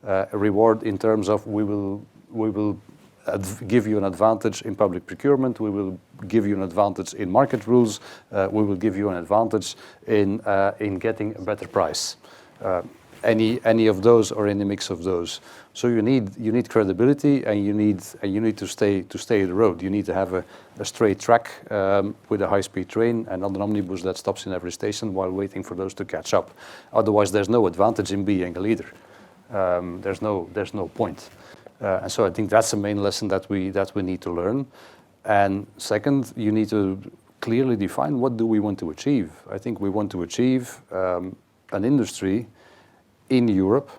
A reward in terms of we will give you an advantage in public procurement, we will give you an advantage in market rules, we will give you an advantage in getting a better price. Any of those or any mix of those. So you need credibility, and you need to stay the road. You need to have a straight track with a high-speed train and not an omnibus that stops in every station while waiting for those to catch up. Otherwise, there's no advantage in being a leader. There's no point. And so I think that's the main lesson that we need to learn. And second, you need to clearly define what do we want to achieve. I think we want to achieve an industry in Europe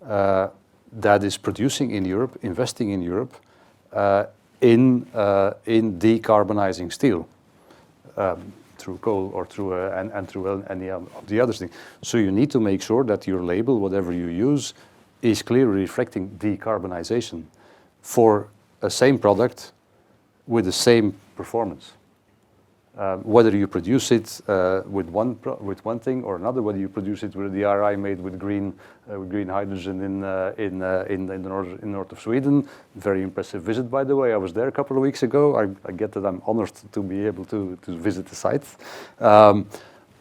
that is producing in Europe, investing in Europe, in decarbonizing steel through coal or through and through any of the other things. So you need to make sure that your label, whatever you use, is clearly reflecting decarbonization for a same product with the same performance. Whether you produce it with one thing or another, whether you produce it with the DRI made with green hydrogen in the north of Sweden, very impressive visit, by the way. I was there a couple of weeks ago. I get that I'm honored to be able to visit the site,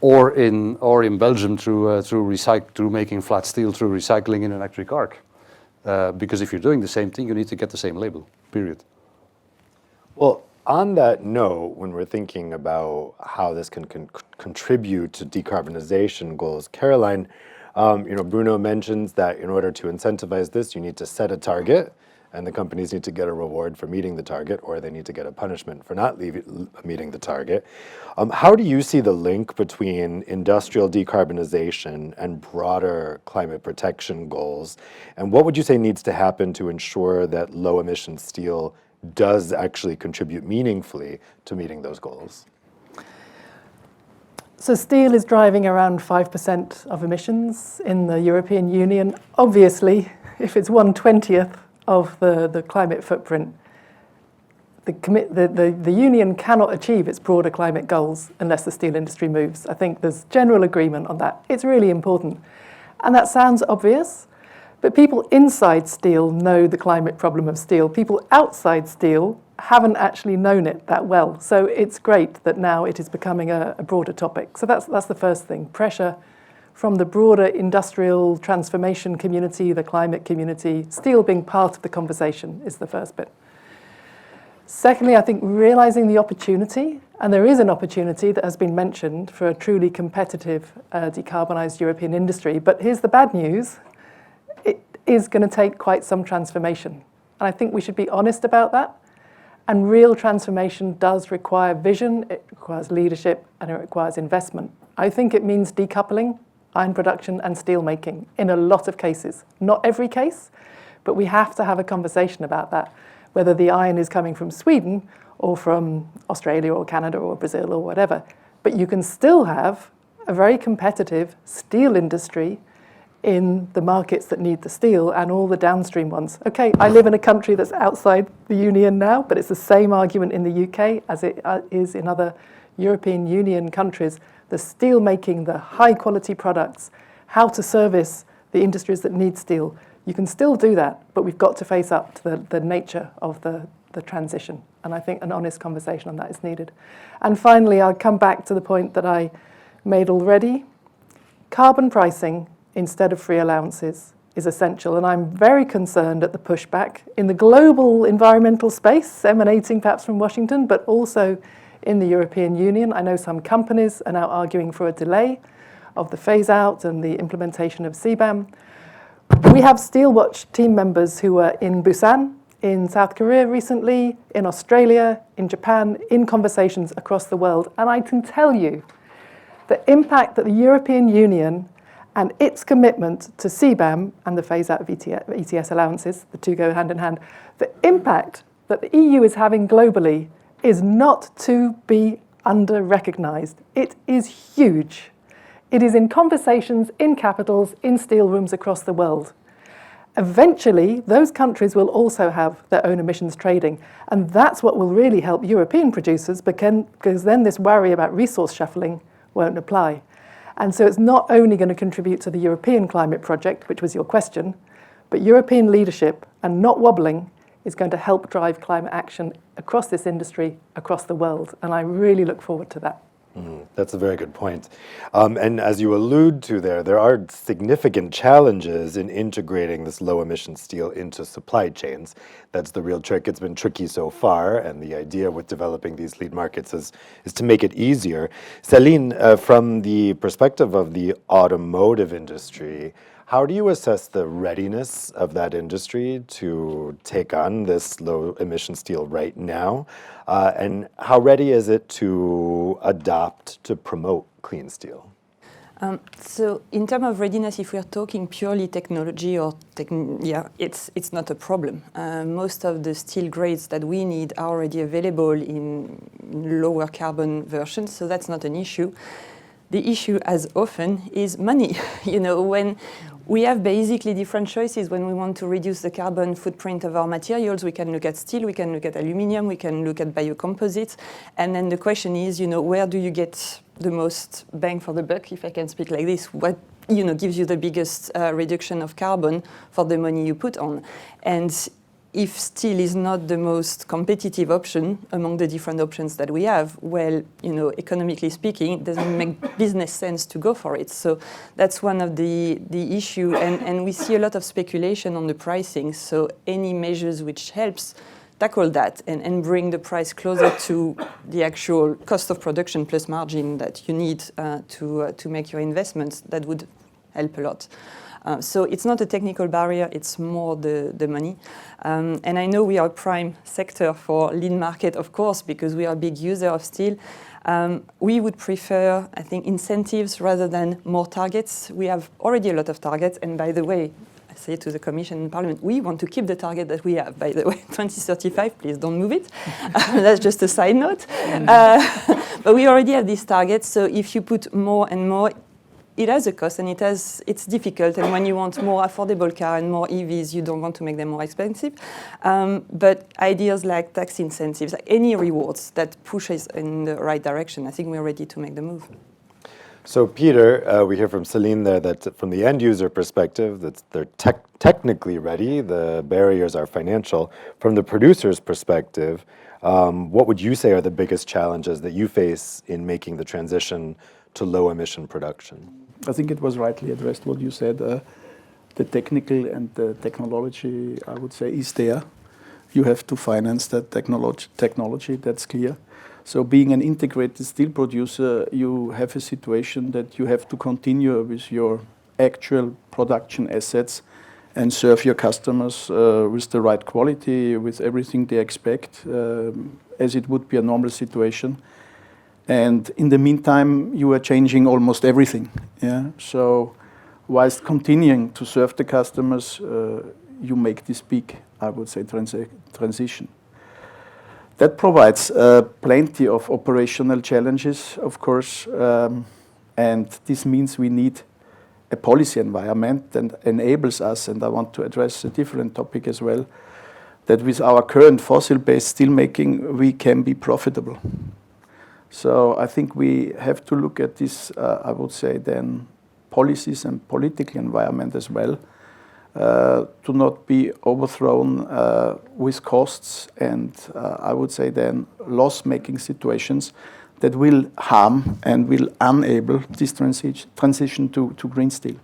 or in Belgium through making flat steel through recycling in an electric arc. Because if you're doing the same thing, you need to get the same label. Period. Well, on that note, when we're thinking about how this can contribute to decarbonization goals, Caroline, Bruno mentions that in order to incentivize this, you need to set a target, and the companies need to get a reward for meeting the target, or they need to get a punishment for not meeting the target. How do you see the link between industrial decarbonization and broader climate protection goals? And what would you say needs to happen to ensure that low emission steel does actually contribute meaningfully to meeting those goals? So steel is driving around 5% of emissions in the European Union. Obviously, if it's 1/20th of the climate footprint, the Union cannot achieve its broader climate goals unless the steel industry moves. I think there's general agreement on that. It's really important. And that sounds obvious, but people inside steel know the climate problem of steel. People outside steel haven't actually known it that well. So it's great that now it is becoming a broader topic. So that's the first thing. Pressure from the broader industrial transformation community, the climate community, steel being part of the conversation is the first bit. Secondly, I think realizing the opportunity, and there is an opportunity that has been mentioned for a truly competitive decarbonized European industry. But here's the bad news. It is going to take quite some transformation. And I think we should be honest about that. And real transformation does require vision, it requires leadership, and it requires investment. I think it means decoupling iron production and steel making in a lot of cases. Not every case, but we have to have a conversation about that, whether the iron is coming from Sweden or from Australia or Canada or Brazil or whatever. But you can still have a very competitive steel industry in the markets that need the steel and all the downstream ones. Okay, I live in a country that's outside the Union now, but it's the same argument in the UK as it is in other European Union countries. The steel making, the high quality products, how to service the industries that need steel You can still do that, but we've got to face up to the nature of the transition. And I think an honest conversation on that is needed. And finally, I'll come back to the point that I made already. Carbon pricing instead of free allowances is essential, and I'm very concerned at the pushback in the global environmental space, emanating perhaps from Washington, but also in the European Union. I know some companies are now arguing for a delay of the phase-out and the implementation of CBAM. We have Steelwatch team members who were in Busan, in South Korea recently, in Australia, in Japan, in conversations across the world, and I can tell you the impact that the European Union and its commitment to CBAM and the phase-out of ETS allowances, the two go hand in hand, the impact that the EU is having globally is not to be under-recognised. It is huge. It is in conversations, in capitals, in steel rooms across the world. Eventually, those countries will also have their own emissions trading, and that's what will really help European producers because then this worry about resource shuffling won't apply. And so it's not only going to contribute to the European climate project, which was your question, but European leadership and not wobbling is going to help drive climate action across this industry, across the world. And I really look forward to that. That's a very good point. And as you allude to there are significant challenges in integrating this low emission steel into supply chains. That's the real trick. It's been tricky so far, and the idea with developing these lead markets is to make it easier. Céline, from the perspective of the automotive industry, how do you assess the readiness of that industry to take on this low emission steel right now? And how ready is it to adopt, to promote clean steel? So in terms of readiness, if we are talking purely technology it's not a problem. Most of the steel grades that we need are already available in lower carbon versions, so that's not an issue. The issue, as often, is money. When we have basically different choices when we want to reduce the carbon footprint of our materials, we can look at steel, we can look at aluminium, we can look at biocomposites, and then the question is, where do you get the most bang for the buck, if I can speak like this? What gives you the biggest reduction of carbon for the money you put on? And if steel is not the most competitive option among the different options that we have, well, economically speaking, it doesn't make business sense to go for it. So that's one of the issue, and we see a lot of speculation on the pricing. So any measures which helps tackle that and bring the price closer to the actual cost of production plus margin that you need to make your investments, that would help a lot. So it's not a technical barrier, it's more the money. And I know we are a prime sector for lean market, of course, because we are a big user of steel. We would prefer, I think, incentives rather than more targets. We have already a lot of targets, and by the way, I say to the Commission and Parliament, we want to keep the target that we have, by the way, 2035, please don't move it. That's just a side note. But we already have these targets, so if you put more and more, it has a cost, and it's difficult. And when you want more affordable car and more EVs, you don't want to make them more expensive. But ideas like tax incentives, like any rewards that pushes in the right direction, I think we're ready to make the move. So Peter, we hear from Céline there that from the end user perspective, that they're technically ready, the barriers are financial. From the producer's perspective, what would you say are the biggest challenges that you face in making the transition to low emission production? I think it was rightly addressed what you said. The technical and the technology, I would say, is there. You have to finance that technology, that's clear. So being an integrated steel producer, you have a situation that you have to continue with your actual production assets and serve your customers with the right quality, with everything they expect, as it would be a normal situation. And in the meantime, you are changing almost everything. Yeah. So whilst continuing to serve the customers, you make this big, I would say, transition. That provides plenty of operational challenges, of course, and this means we need a policy environment that enables us, and I want to address a different topic as well, that with our current fossil-based steelmaking, we can be profitable. So I think we have to look at this, I would say then, policies and political environment as well, to not be overthrown with costs and I would say then loss-making situations that will harm and will enable this transition to green steel.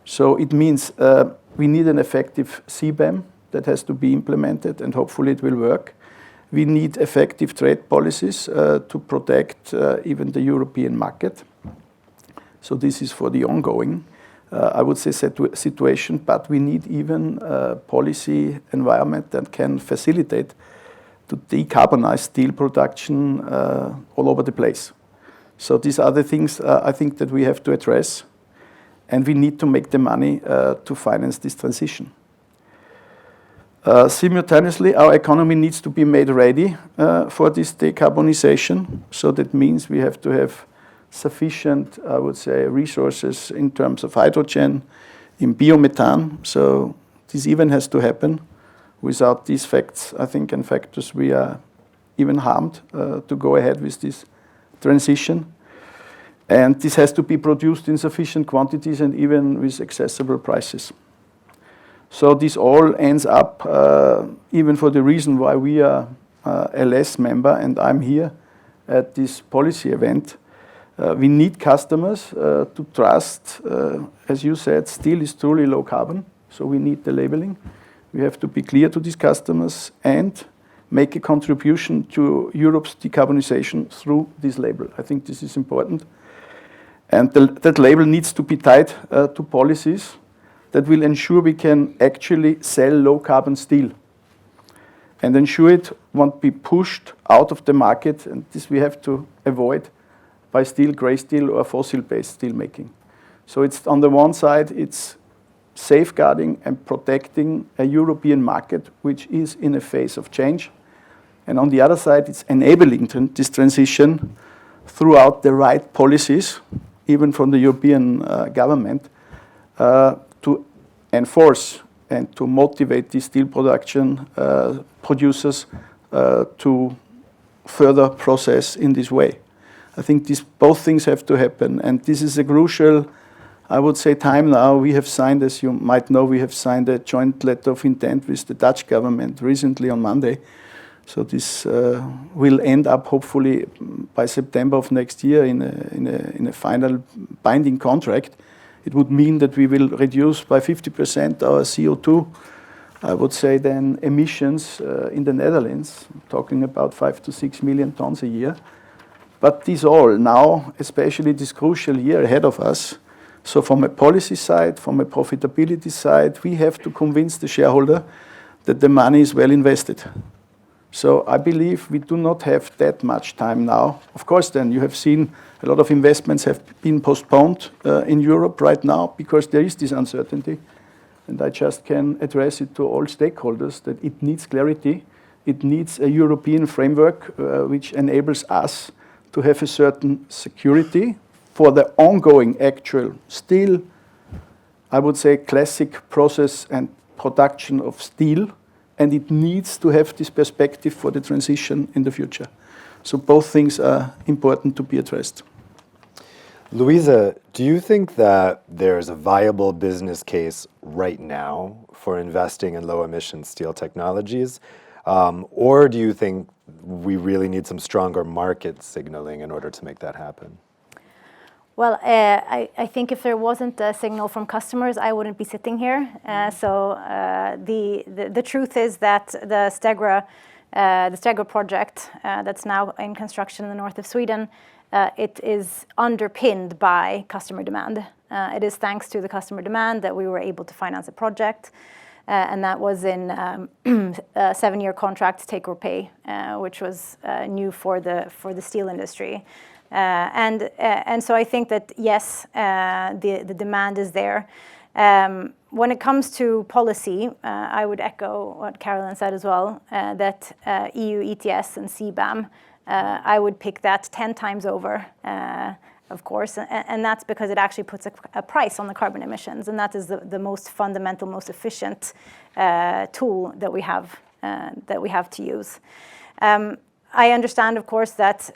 So it means we need an effective CBAM that has to be implemented, and hopefully it will work. We need effective trade policies to protect even the European market. So this is for the ongoing, I would say, situation, but we need even a policy environment that can facilitate to decarbonize steel production all over the place. So these are the things I think that we have to address, and we need to make the money to finance this transition. Simultaneously, our economy needs to be made ready for this decarbonization. So that means we have to have sufficient, I would say, resources in terms of hydrogen, in biomethane. So this even has to happen. Without these facts, I think, and factors, we are even harmed to go ahead with this transition. And this has to be produced in sufficient quantities and even with accessible prices. So this all ends up, even for the reason why we are a LS member and I'm here at this policy event, we need customers to trust, as you said, steel is truly low carbon, so we need the labeling. We have to be clear to these customers and make a contribution to Europe's decarbonization through this label. I think this is important. And that label needs to be tied to policies that will ensure we can actually sell low carbon steel and ensure it won't be pushed out of the market, and this we have to avoid by steel, grey steel or fossil-based steel making. So it's on the one side, it's safeguarding and protecting a European market which is in a phase of change. And on the other side, it's enabling this transition throughout the right policies, even from the European government, to enforce and to motivate the steel production producers to further process in this way. I think both things have to happen, and this is a crucial, I would say, time now. We have signed, as you might know, we have signed a joint letter of intent with the Dutch government recently on Monday. So this will end up hopefully by September of next year in a final binding contract. It would mean that we will reduce by 50% our CO2, I would say then, emissions in the Netherlands, talking about 5 to 6 million tons a year. But these all now, especially this crucial year ahead of us, so from a policy side, from a profitability side, we have to convince the shareholder that the money is well invested. So I believe we do not have that much time now. Of course, then you have seen a lot of investments have been postponed in Europe right now because there is this uncertainty. And I just can address it to all stakeholders that it needs clarity. It needs a European framework which enables us to have a certain security for the ongoing actual steel, I would say, classic process and production of steel. And it needs to have this perspective for the transition in the future. So both things are important to be addressed. Louisa, do you think that there's a viable business case right now for investing in low-emission steel technologies? Or do you think we really need some stronger market signaling in order to make that happen? Well, I think if there wasn't a signal from customers, I wouldn't be sitting here. So the truth is that the Stegra project that's now in construction in the north of Sweden, it is underpinned by customer demand. It is thanks to the customer demand that we were able to finance a project, and that was in a 7-year contract, take or pay, which was new for the steel industry. And so I think that, yes, the demand is there. When it comes to policy, I would echo what Carolyn said as well, that EU ETS and CBAM, I would pick that 10 times over, of course, and that's because it actually puts a price on the carbon emissions, and that is the most fundamental, most efficient tool that we have to use. I understand, of course, that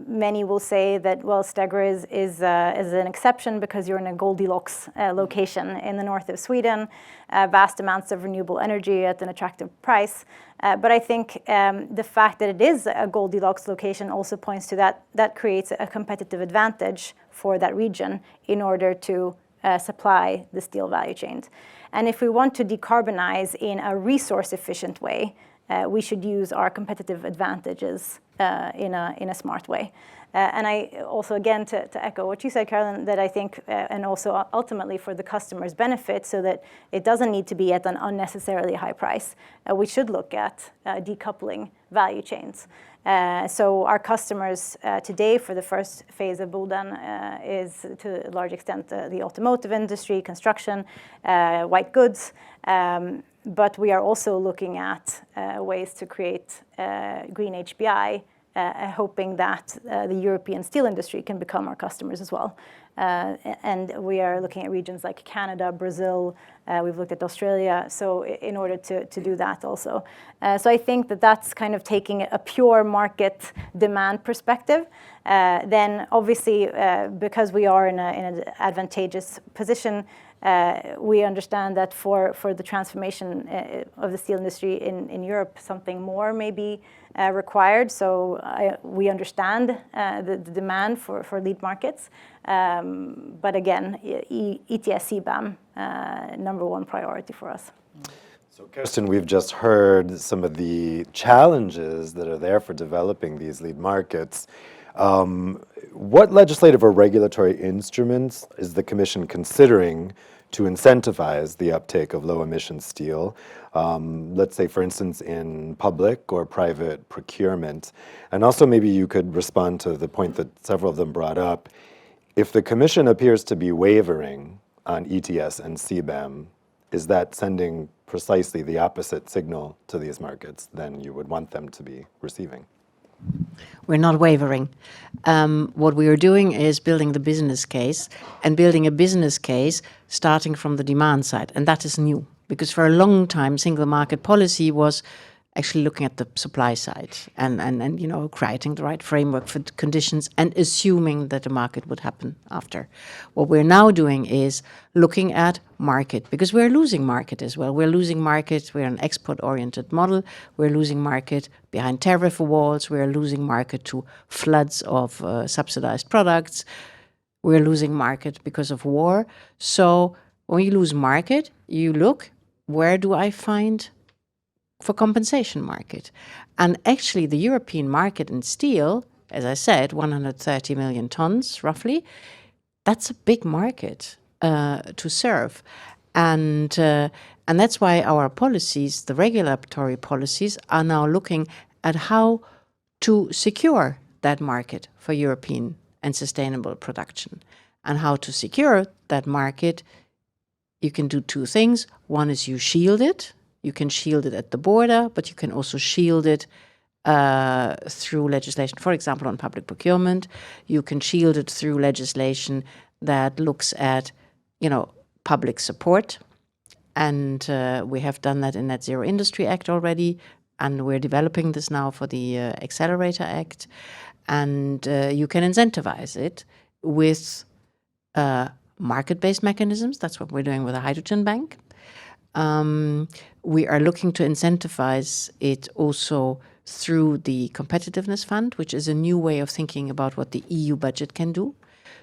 many will say that, well, Stegra is an exception because you're in a Goldilocks location in the north of Sweden, vast amounts of renewable energy at an attractive price. But I think the fact that it is a Goldilocks location also points to that creates a competitive advantage for that region in order to supply the steel value chains. And if we want to decarbonize in a resource-efficient way, we should use our competitive advantages in a smart way. And I also, again, to echo what you said, Carolyn, that I think, and also ultimately for the customer's benefit, so that it doesn't need to be at an unnecessarily high price, we should look at decoupling value chains. So our customers today for the first phase of Boden is to a large extent the automotive industry, construction, white goods. But we are also looking at ways to create green HBI, hoping that the European steel industry can become our customers as well. And we are looking at regions like Canada, Brazil, we've looked at Australia, so in order to do that also. So I think that that's kind of taking a pure market demand perspective. Then obviously, because we are in an advantageous position, we understand that for the transformation of the steel industry in Europe, something more may be required. So we understand the demand for lead markets. But again, ETS CBAM, #1 priority for us. So Kirsten, we've just heard some of the challenges that are there for developing these lead markets. What legislative or regulatory instruments is the Commission considering to incentivize the uptake of low-emission steel, let's say, for instance, in public or private procurement? And also maybe you could respond to the point that several of them brought up. If the Commission appears to be wavering on ETS and CBAM, is that sending precisely the opposite signal to these markets than you would want them to be receiving? We're not wavering. What we are doing is building the business case, and building a business case starting from the demand side. And that is new, because for a long time, single market policy was actually looking at the supply side and creating the right framework for the conditions and assuming that the market would happen after. What we're now doing is looking at market, because we're losing market as well. We're losing market. We're an export-oriented model. We're losing market behind tariff walls. We're losing market to floods of subsidized products. We're losing market because of war. So when you lose market, you look, where do I find for compensation market? And actually the European market in steel, as I said, 130 million tons roughly, that's a big market to serve. And that's why our policies, the regulatory policies, are now looking at how to secure that market for European and sustainable production. And how to secure that market, you can do two things. One is you shield it. You can shield it at the border, but you can also shield it through legislation, for example, on public procurement. You can shield it through legislation that looks at, public support. And we have done that in Net Zero Industry Act already, and we're developing this now for the Accelerator Act. And you can incentivize it with market-based mechanisms. That's what we're doing with a hydrogen bank. We are looking to incentivize it also through the Competitiveness Fund, which is a new way of thinking about what the EU budget can do.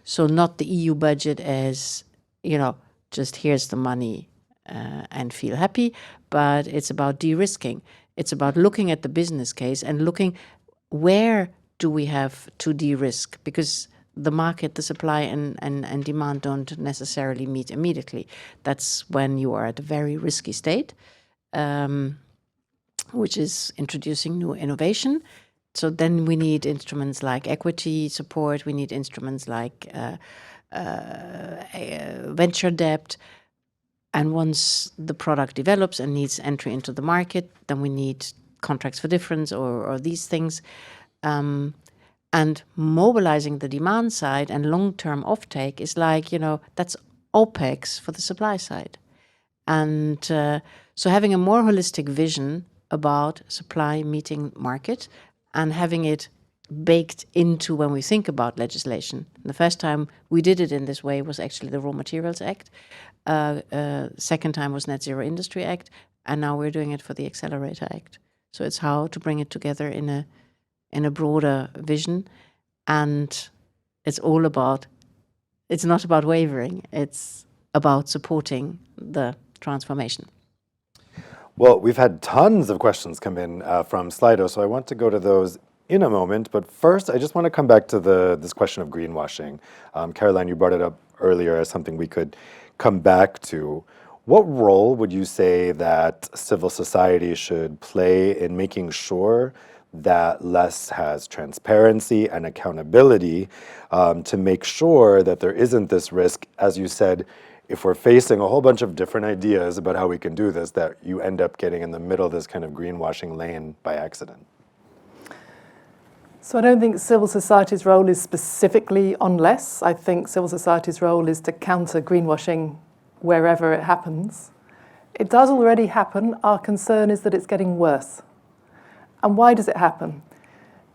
So not the EU budget as, just here's the money and feel happy, but it's about de-risking. It's about looking at the business case and looking where do we have to de-risk, because the market, the supply and demand don't necessarily meet immediately. That's when you are at a very risky state, which is introducing new innovation. So then we need instruments like equity support. We need instruments like venture debt. And once the product develops and needs entry into the market, then we need contracts for difference or these things. And mobilizing the demand side and long-term offtake is like, that's OPEX for the supply side. And so having a more holistic vision about supply meeting market and having it baked into when we think about legislation. The first time we did it in this way was actually the Raw Materials Act. Second time was Net Zero Industry Act, and now we're doing it for the Accelerator Act. So it's how to bring it together in a broader vision, and it's not about wavering, it's about supporting the transformation. Well, we've had tons of questions come in from Slido, so I want to go to those in a moment. But first, I just want to come back to this question of greenwashing. Caroline, you brought it up earlier as something we could come back to. What role would you say that civil society should play in making sure that LESS has transparency and accountability to make sure that there isn't this risk, as you said, if we're facing a whole bunch of different ideas about how we can do this, that you end up getting in the middle of this kind of greenwashing lane by accident? So I don't think civil society's role is specifically on LESS. I think civil society's role is to counter greenwashing wherever it happens. It does already happen. Our concern is that it's getting worse. And why does it happen?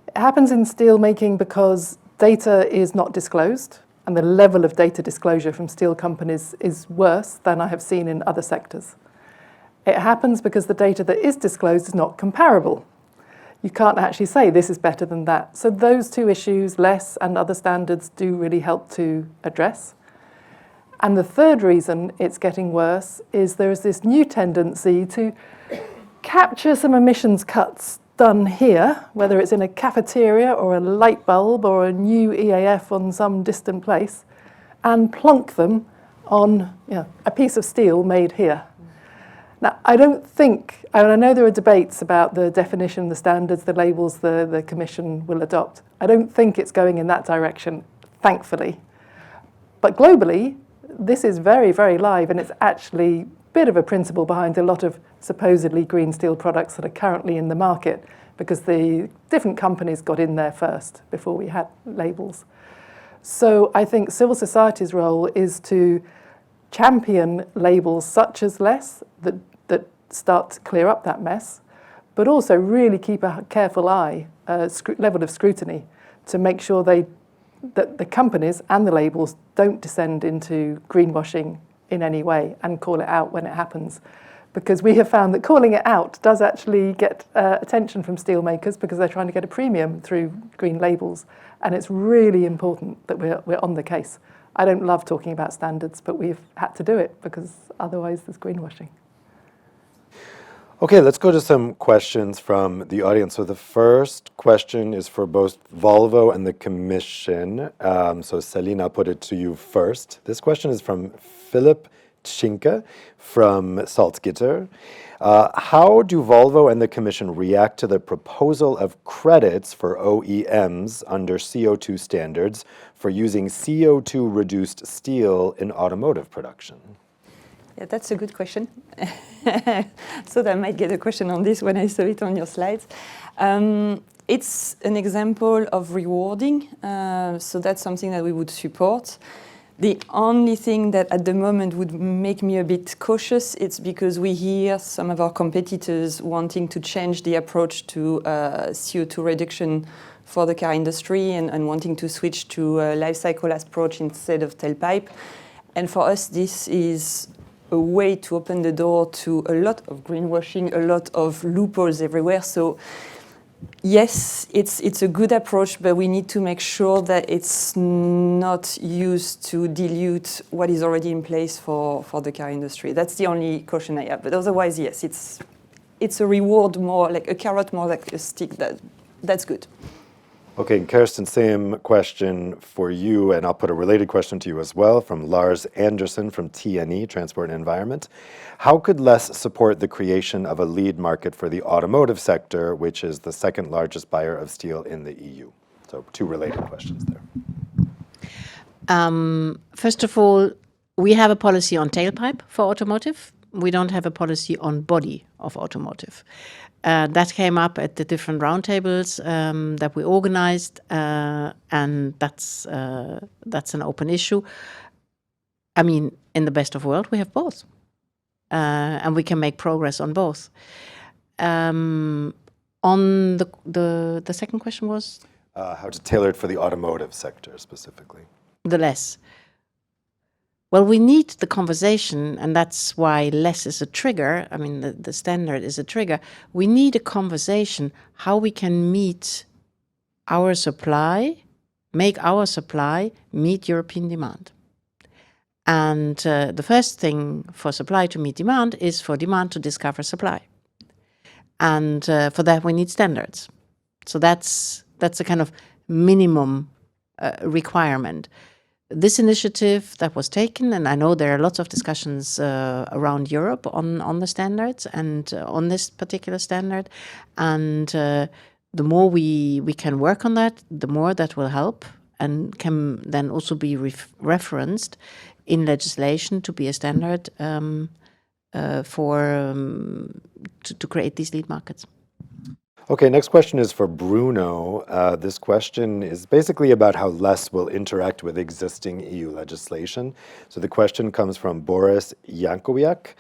It happens in steelmaking because data is not disclosed, and the level of data disclosure from steel companies is worse than I have seen in other sectors. It happens because the data that is disclosed is not comparable. You can't actually say this is better than that. So those two issues, LESS and other standards, do really help to address. And the third reason it's getting worse is there is this new tendency to capture some emissions cuts done here, whether it's in a cafeteria or a light bulb or a new EAF on some distant place, and plonk them on a piece of steel made here. Now, I don't think, and I know there are debates about the definition, the standards, the labels the Commission will adopt. I don't think it's going in that direction, thankfully. But globally, this is very, very live, and it's actually a bit of a principle behind a lot of supposedly green steel products that are currently in the market, because the different companies got in there first before we had labels. So I think civil society's role is to champion labels such as LESS that start to clear up that mess, but also really keep a careful eye, level of scrutiny, to make sure that the companies and the labels don't descend into greenwashing in any way and call it out when it happens. Because we have found that calling it out does actually get attention from steelmakers because they're trying to get a premium through green labels. And it's really important that we're on the case. I don't love talking about standards, but we've had to do it because otherwise there's greenwashing. Okay, let's go to some questions from the audience. So the first question is for both Volvo and the Commission. So Selina, I'll put it to you first. This question is from Philip Schinke from Salzgitter. How do Volvo and the Commission react to the proposal of credits for OEMs under CO2 standards for using CO2-reduced steel in automotive production? Yeah, that's a good question. So I might get a question on this when I saw it on your slides. It's an example of rewarding, so that's something that we would support. The only thing that at the moment would make me a bit cautious, it's because we hear some of our competitors wanting to change the approach to CO2 reduction for the car industry and wanting to switch to a life cycle approach instead of tailpipe. And for us, this is a way to open the door to a lot of greenwashing, a lot of loopholes everywhere. So yes, it's a good approach, but we need to make sure that it's not used to dilute what is already in place for the car industry. That's the only caution I have. But otherwise, yes, it's a reward more like a carrot, more like a stick. That's good. Okay, Kirsten, same question for you, and I'll put a related question to you as well from Lars Anderson from TNE, Transport and Environment. How could LESS support the creation of a lead market for the automotive sector, which is the second largest buyer of steel in the EU? So two related questions there. First of all, we have a policy on tailpipe for automotive. We don't have a policy on body of automotive. That came up at the different roundtables that we organized, and that's an open issue. I mean, in the best of world, we have both, and we can make progress on both. On the second question was? How to tailor it for the automotive sector specifically. The less. Well, we need the conversation, and that's why less is a trigger. I mean, the standard is a trigger. We need a conversation how we can meet our supply, make our supply meet European demand. And the first thing for supply to meet demand is for demand to discover supply. And for that, we need standards. So that's a kind of minimum requirement. This initiative that was taken, and I know there are lots of discussions around Europe on the standards and on this particular standard. And the more we can work on that, the more that will help and can then also be referenced in legislation to be a standard to create these lead markets. Okay, next question is for Bruno. This question is basically about how less will interact with existing EU legislation. So the question comes from Boris Yankowiak.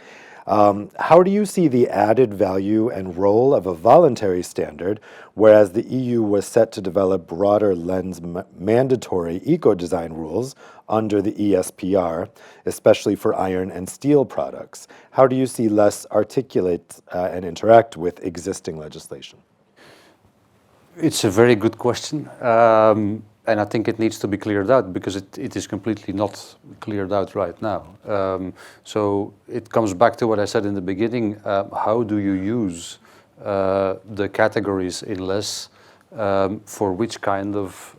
How do you see the added value and role of a voluntary standard, whereas the EU was set to develop broader lens mandatory eco-design rules under the ESPR, especially for iron and steel products? How do you see less articulate and interact with existing legislation? It's a very good question, and I think it needs to be cleared out because it is completely not cleared out right now. So it comes back to what I said in the beginning. How do you use the categories in less for which kind of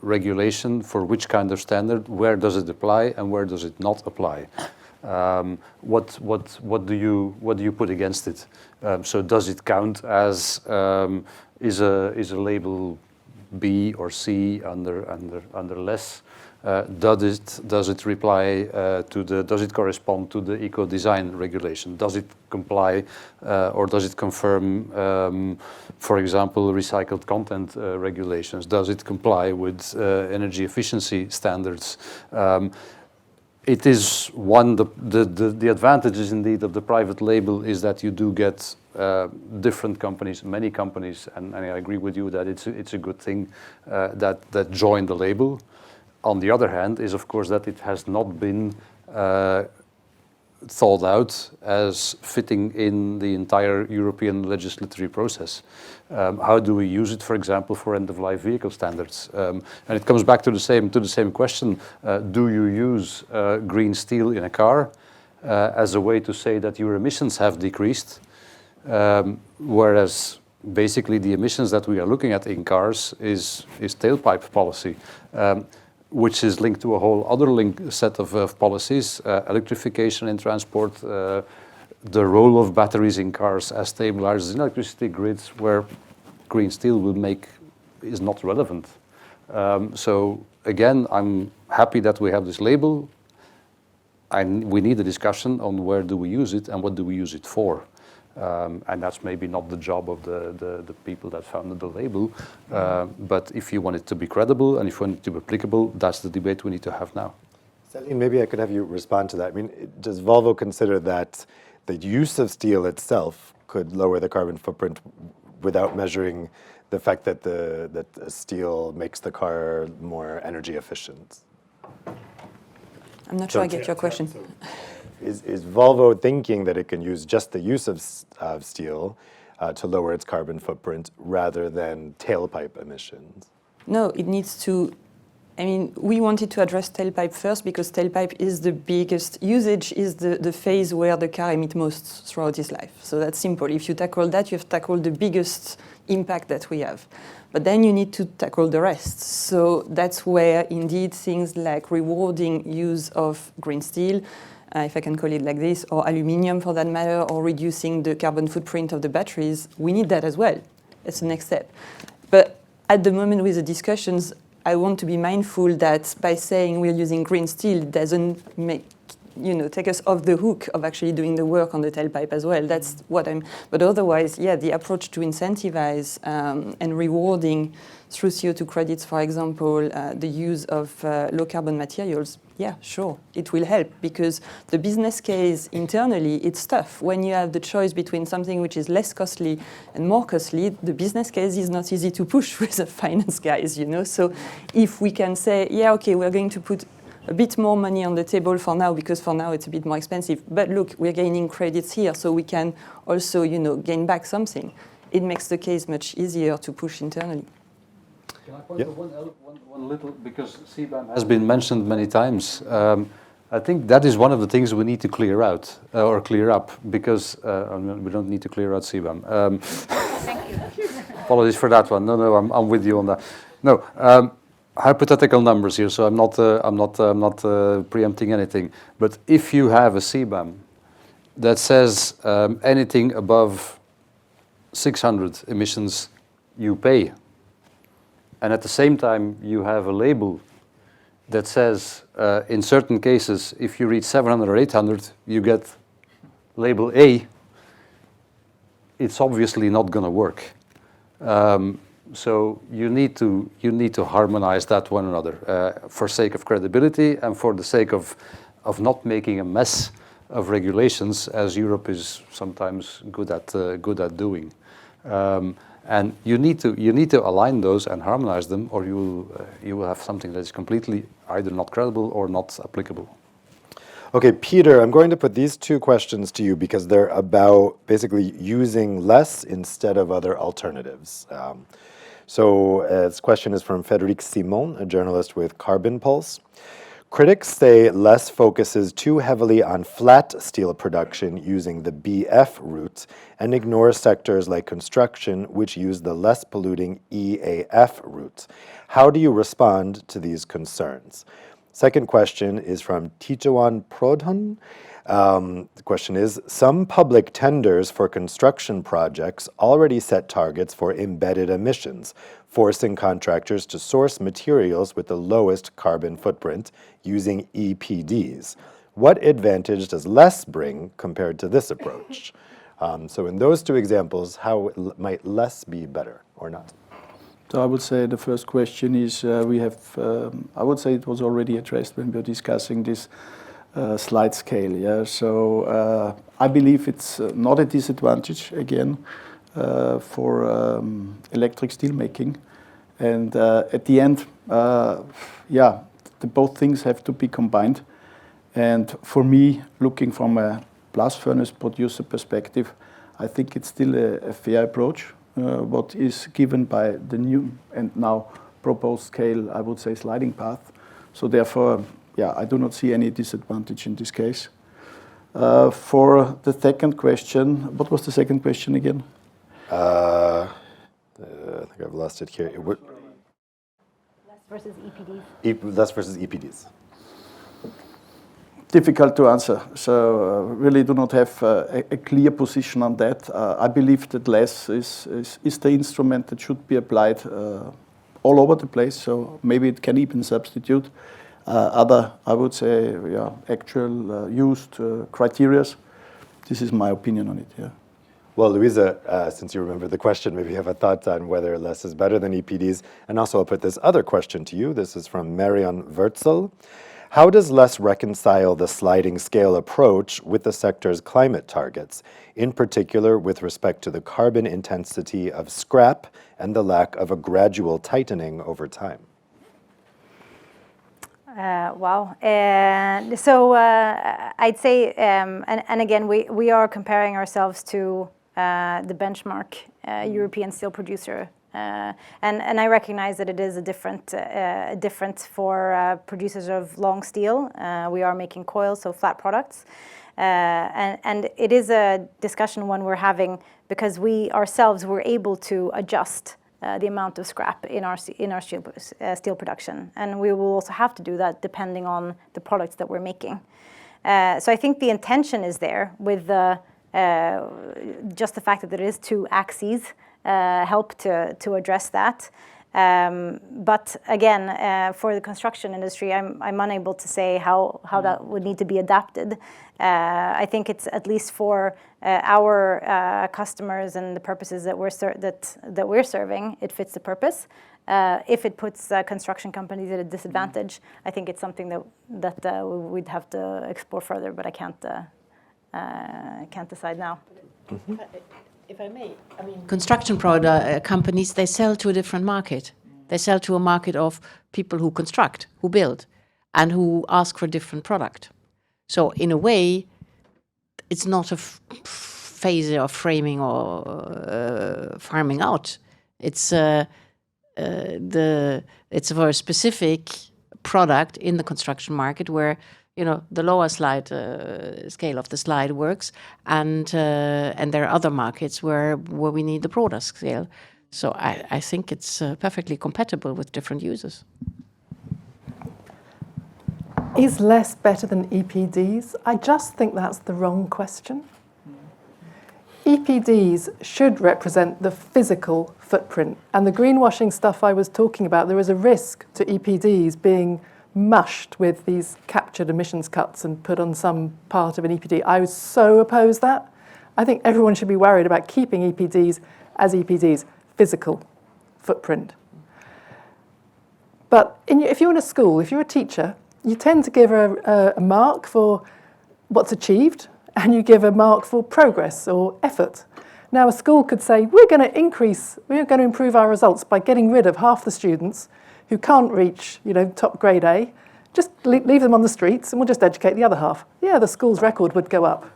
regulation, for which kind of standard, where does it apply and where does it not apply? What do you put against it? So does it count as is a label B or C under less? Does it reply does it correspond to the eco design regulation? Does it comply or does it confirm, for example, recycled content regulations? Does it comply with energy efficiency standards? It is one, the advantages indeed of the private label is that you do get different companies, many companies, and I agree with you that it's a good thing that join the label. On the other hand is of course that it has not been thought out as fitting in the entire European legislative process. How do we use it, for example, for end-of-life vehicle standards? And it comes back to the same question. Do you use green steel in a car as a way to say that your emissions have decreased? Whereas basically the emissions that we are looking at in cars is tailpipe policy, which is linked to a whole other set of policies, electrification in transport, the role of batteries in cars as stabilizers in electricity grids, where green steel is not relevant. So again, I'm happy that we have this label, and we need a discussion on where do we use it and what do we use it for. And that's maybe not the job of the people that founded the label, but if you want it to be credible and if you want it to be applicable, that's the debate we need to have now. Celine, maybe I could have you respond to that. I mean, does Volvo consider that the use of steel itself could lower the carbon footprint without measuring the fact that that steel makes the car more energy efficient? I'm not sure I get your question. Is Volvo thinking that it can use just the use of steel to lower its carbon footprint rather than tailpipe emissions? No, it needs to. I mean, we wanted to address tailpipe first because tailpipe is the biggest usage, is the phase where the car emits most throughout its life. So that's simple. If you tackle that, you've tackled the biggest impact that we have. But then you need to tackle the rest. So that's where indeed things like rewarding use of green steel, if I can call it like this, or aluminium for that matter, or reducing the carbon footprint of the batteries, we need that as well. It's the next step. But at the moment with the discussions, I want to be mindful that by saying we're using green steel doesn't take us off the hook of actually doing the work on the tailpipe as well. That's what but otherwise, yeah, the approach to incentivize and rewarding through CO2 credits, for example, the use of low carbon materials, yeah, sure, it will help, because the business case internally, it's tough. When you have the choice between something which is less costly and more costly, the business case is not easy to push with the finance guys, you know. So if we can say, yeah, okay, we're going to put a bit more money on the table for now, because for now it's a bit more expensive, but look, we're gaining credits here, so we can also, you know, gain back something. It makes the case much easier to push internally. Can I point out one little, because CBAM has been mentioned many times. I think that is one of the things we need to clear out, or clear up, because we don't need to clear out CBAM. Thank you. Apologies for that one. No, I'm with you on that. No, hypothetical numbers here, so I'm not preempting anything. But if you have a CBAM that says anything above 600 emissions, you pay. And at the same time, you have a label that says, in certain cases, if you reach 700 or 800, you get label A. It's obviously not going to work. So you need to harmonize that one another for sake of credibility and for the sake of not making a mess of regulations, as Europe is sometimes good at doing. And you need to align those and harmonize them, or you will have something that is completely either not credible or not applicable. Okay, Peter, I'm going to put these two questions to you because they're about basically using less instead of other alternatives. So this question is from Frédéric Simon, a journalist with Carbon Pulse. Critics say less focuses too heavily on flat steel production using the BF route and ignores sectors like construction, which use the less polluting EAF route. How do you respond to these concerns? Second question is from Tichawan Prodhan. The question is, some public tenders for construction projects already set targets for embedded emissions, forcing contractors to source materials with the lowest carbon footprint using EPDs. What advantage does less bring compared to this approach? So in those two examples, how might less be better or not? So I would say the first question is I would say it was already addressed when we were discussing this slide scale. Yeah. So I believe it's not a disadvantage again for electric steel making, and at the end, both things have to be combined. And for me, looking from a blast furnace producer perspective, I think it's still a fair approach. What is given by the new and now proposed scale, I would say, sliding path. So therefore, I do not see any disadvantage in this case. For the second question, what was the second question again? I think I've lost it here. Less versus EPDs. Less versus EPDs. Difficult to answer. So really do not have a clear position on that. I believe that less is the instrument that should be applied all over the place. So maybe it can even substitute other, I would say, actual used criteria. This is my opinion on it. Yeah. Well, Louisa, since you remember the question, maybe you have a thought on whether less is better than EPDs. And also I'll put this other question to you. This is from Marion Wurtzel. How does less reconcile the sliding scale approach with the sector's climate targets, in particular with respect to the carbon intensity of scrap and the lack of a gradual tightening over time? Wow. So I'd say, and again, we are comparing ourselves to the benchmark European steel producer. And I recognize that it is a different for producers of long steel. We are making coils, so flat products. And it is a discussion one we're having because we ourselves were able to adjust the amount of scrap in our steel production. And we will also have to do that depending on the products that we're making. So I think the intention is there with just the fact that there is two axes help to address that. But again, for the construction industry, I'm unable to say how that would need to be adapted. I think it's at least for our customers and the purposes that we're serving, it fits the purpose. If it puts construction companies at a disadvantage, I think it's something that we'd have to explore further, but I can't decide now. If I may, I mean, construction companies, they sell to a different market. They sell to a market of people who construct, who build, and who ask for a different product. So in a way, it's not a phase of framing or farming out. It's it's for a specific product in the construction market where, you know, the lower scale of the slide works, and there are other markets where we need the broader scale. So I think it's perfectly compatible with different users. Is less better than EPDs? I just think that's the wrong question. EPDs should represent the physical footprint. And the greenwashing stuff I was talking about, there is a risk to EPDs being mushed with these captured emissions cuts and put on some part of an EPD. I would so oppose that. I think everyone should be worried about keeping EPDs as EPDs, physical footprint. But if you're in a school, if you're a teacher, you tend to give a mark for what's achieved, and you give a mark for progress or effort. Now a school could say, we're going to improve our results by getting rid of half the students who can't reach, you know, top grade A. Just leave them on the streets and we'll just educate the other half. Yeah, the school's record would go up.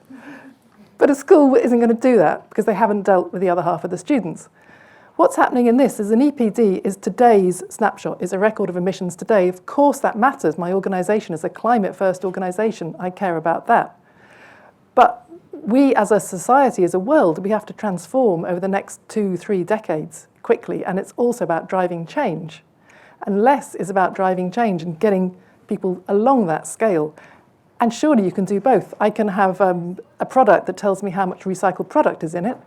But a school isn't going to do that because they haven't dealt with the other half of the students. What's happening in this is an EPD is today's snapshot, is a record of emissions today. Of course that matters. My organisation is a climate-first organisation. I care about that. But we as a society, as a world, we have to transform over the next 2-3 decades quickly. And it's also about driving change. And less is about driving change and getting people along that scale. And surely you can do both. I can have a product that tells me how much recycled product is in it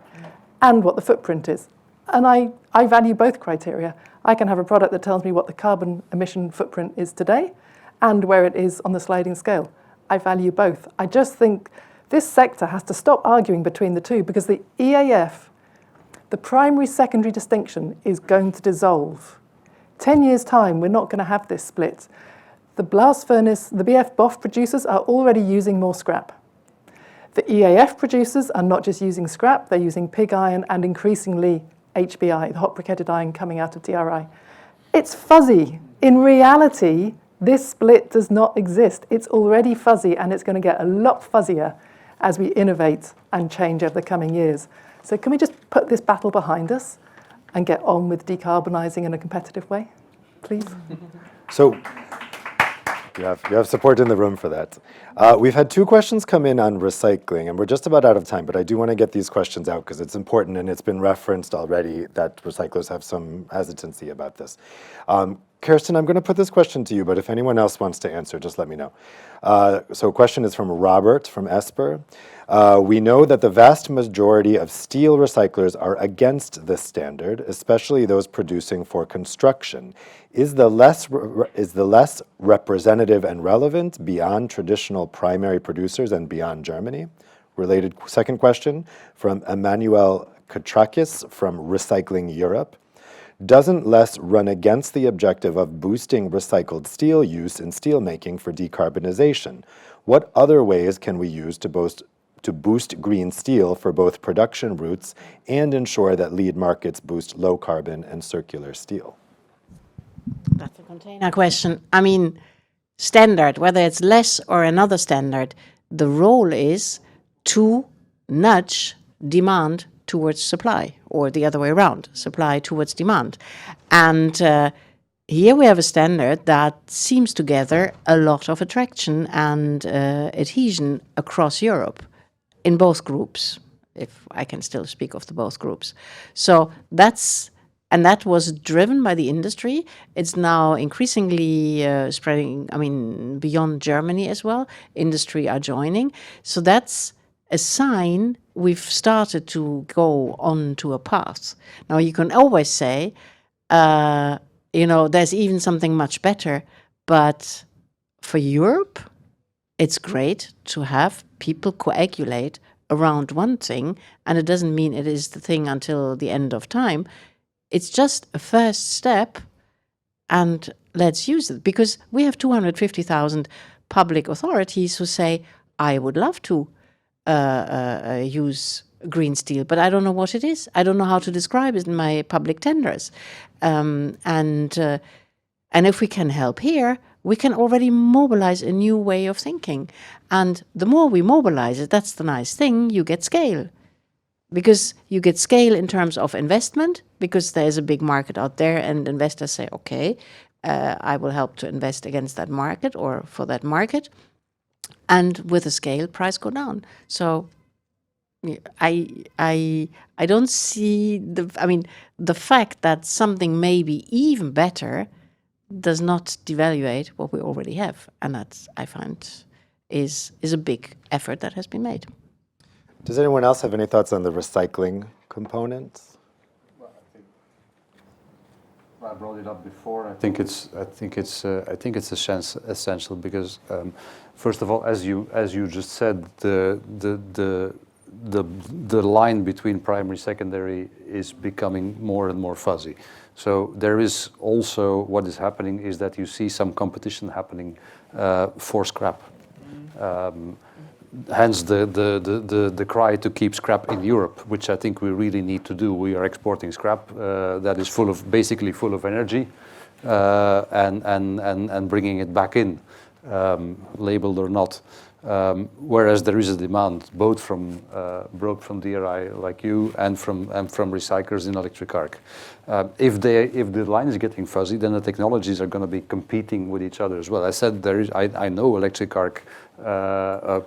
and what the footprint is. And I value both criteria. I can have a product that tells me what the carbon emission footprint is today and where it is on the sliding scale. I value both. I just think this sector has to stop arguing between the two because the EAF, the primary-secondary distinction, is going to dissolve. 10 years' time, we're not going to have this split. The blast furnace, the BF-BOF producers are already using more scrap. The EAF producers are not just using scrap, they're using pig iron and increasingly HBI, the hot briquetted iron coming out of DRI. It's fuzzy. In reality, this split does not exist. It's already fuzzy and it's going to get a lot fuzzier as we innovate and change over the coming years. So can we just put this battle behind us and get on with decarbonising in a competitive way, please? So you have support in the room for that. We've had 2 questions come in on recycling, and we're just about out of time, but I do want to get these questions out because it's important and it's been referenced already that recyclers have some hesitancy about this. Kirsten, I'm going to put this question to you, but if anyone else wants to answer, just let me know. So a question is from Robert from Esper. We know that the vast majority of steel recyclers are against this standard, especially those producing for construction. Is the less representative and relevant beyond traditional primary producers and beyond Germany? Related second question from Emmanuel Katrakis from Recycling Europe. Doesn't less run against the objective of boosting recycled steel use in steelmaking for decarbonization? What other ways can we use to boost green steel for both production routes and ensure that lead markets boost low carbon and circular steel? That's a container question. I mean, standard, whether it's less or another standard, the role is to nudge demand towards supply, or the other way around, supply towards demand. And here we have a standard that seems to gather a lot of attraction and adhesion across Europe in both groups, if I can still speak of the both groups. So that was driven by the industry. It's now increasingly spreading, I mean, beyond Germany as well. Industry are joining. So that's a sign we've started to go on to a path. Now, you can always say, there's even something much better. But for Europe, it's great to have people coagulate around one thing. And it doesn't mean it is the thing until the end of time. It's just a first step and let's use it. Because we have 250,000 public authorities who say, I would love to use green steel, but I don't know what it is. I don't know how to describe it in my public tenders. And if we can help here, we can already mobilize a new way of thinking. And the more we mobilize it, that's the nice thing, you get scale. Because you get scale in terms of investment, because there's a big market out there and investors say, okay, I will help to invest against that market or for that market. And with a scale, price go down. So I don't see the fact that something may be even better does not devaluate what we already have, and that I find is a big effort that has been made. Does anyone else have any thoughts on the recycling components? Well, I brought it up before. I think it's essential because first of all, as you just said, the line between primary secondary is becoming more and more fuzzy. So there is also what is happening is that you see some competition happening for scrap. Hence the cry to keep scrap in Europe, which I think we really need to do. We are exporting scrap that is basically full of energy, and bringing it back in, labeled or not. Whereas there is a demand both from DRI like you and from recyclers in electric arc. If the line is getting fuzzy, then the technologies are going to be competing with each other as well. I said I know electric arc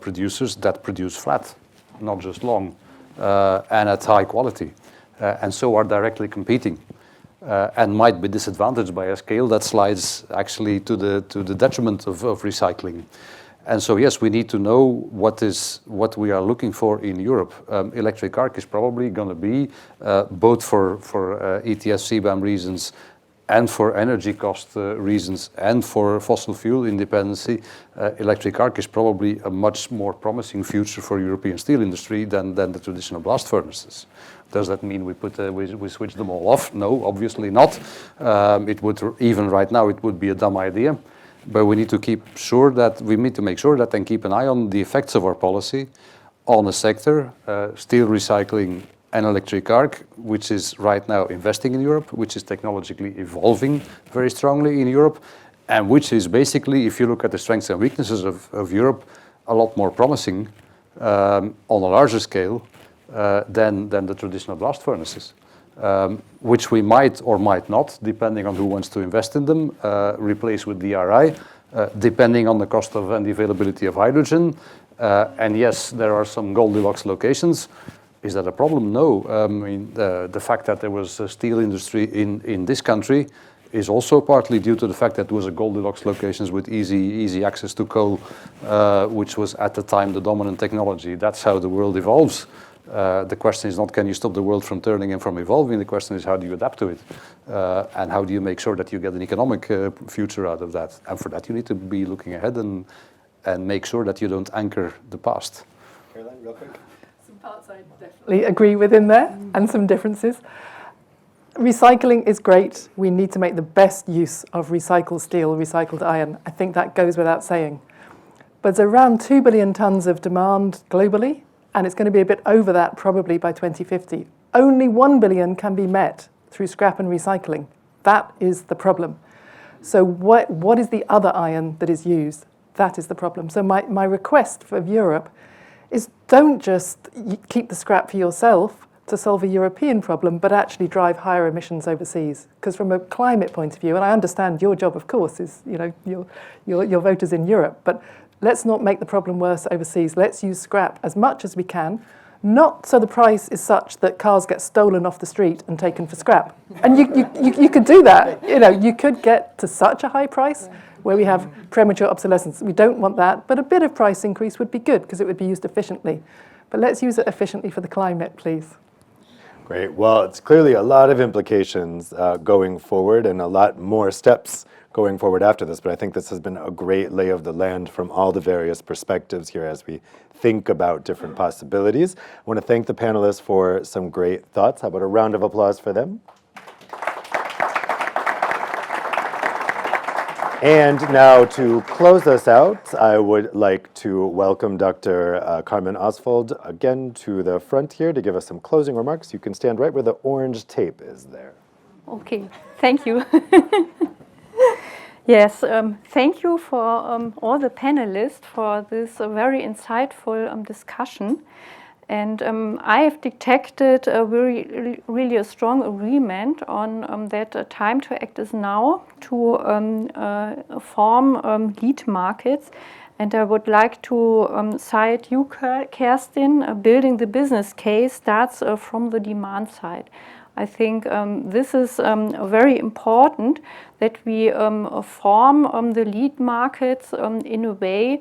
producers that produce flat, not just long, and at high quality, and so are directly competing. And might be disadvantaged by a scale that slides actually to the detriment of recycling. And so yes, we need to know what we are looking for in Europe. Electric arc is probably going to be both for ETS CBAM reasons and for energy cost reasons and for fossil fuel independency. Electric arc is probably a much more promising future for European steel industry than the traditional blast furnaces. Does that mean we switch them all off? No, obviously not. It would, even right now, it would be a dumb idea. But we need to make sure that and keep an eye on the effects of our policy on a sector, steel recycling and electric arc, which is right now investing in Europe, which is technologically evolving very strongly in Europe, and which is basically, if you look at the strengths and weaknesses of Europe, a lot more promising on a larger scale than the traditional blast furnaces. Which we might or might not, depending on who wants to invest in them, replace with DRI, depending on the cost of and the availability of hydrogen. And yes, there are some Goldilocks locations. Is that a problem? No. The fact that there was a steel industry in this country is also partly due to the fact that there was a Goldilocks locations with easy access to coal, which was at the time the dominant technology. That's how the world evolves. The question is not, can you stop the world from turning and from evolving? The question is, how do you adapt to it? And how do you make sure that you get an economic future out of that? And for that, you need to be looking ahead and make sure that you don't anchor the past. Caroline, real quick. Some parts I definitely agree with in there, and some differences. Recycling is great. We need to make the best use of recycled steel, recycled iron. I think that goes without saying. But it's around 2 billion tonnes of demand globally, and it's going to be a bit over that probably by 2050. Only 1 billion can be met through scrap and recycling. That is the problem. So what is the other iron that is used? That is the problem. So my request for Europe is don't just keep the scrap for yourself to solve a European problem, but actually drive higher emissions overseas. Because from a climate point of view, and I understand your job, of course, is your voters in Europe, but let's not make the problem worse overseas. Let's use scrap as much as we can, not so the price is such that cars get stolen off the street and taken for scrap. And you could do that. You could get to such a high price where we have premature obsolescence. We don't want that, but a bit of price increase would be good because it would be used efficiently. But let's use it efficiently for the climate, please. Great. Well, it's clearly a lot of implications going forward and a lot more steps going forward after this, but I think this has been a great lay of the land from all the various perspectives here as we think about different possibilities. I want to thank the panelists for some great thoughts. How about a round of applause for them? And now to close us out, I would like to welcome Dr. Carmen Oswald again to the front here to give us some closing remarks. You can stand right where the orange tape is there. Okay, thank you. Yes, thank you for all the panelists for this very insightful discussion. And I have detected really a strong agreement on that time to act is now to form lead markets. And I would like to cite you, Kerstin, building the business case starts from the demand side. I think this is very important that we form the lead markets in a way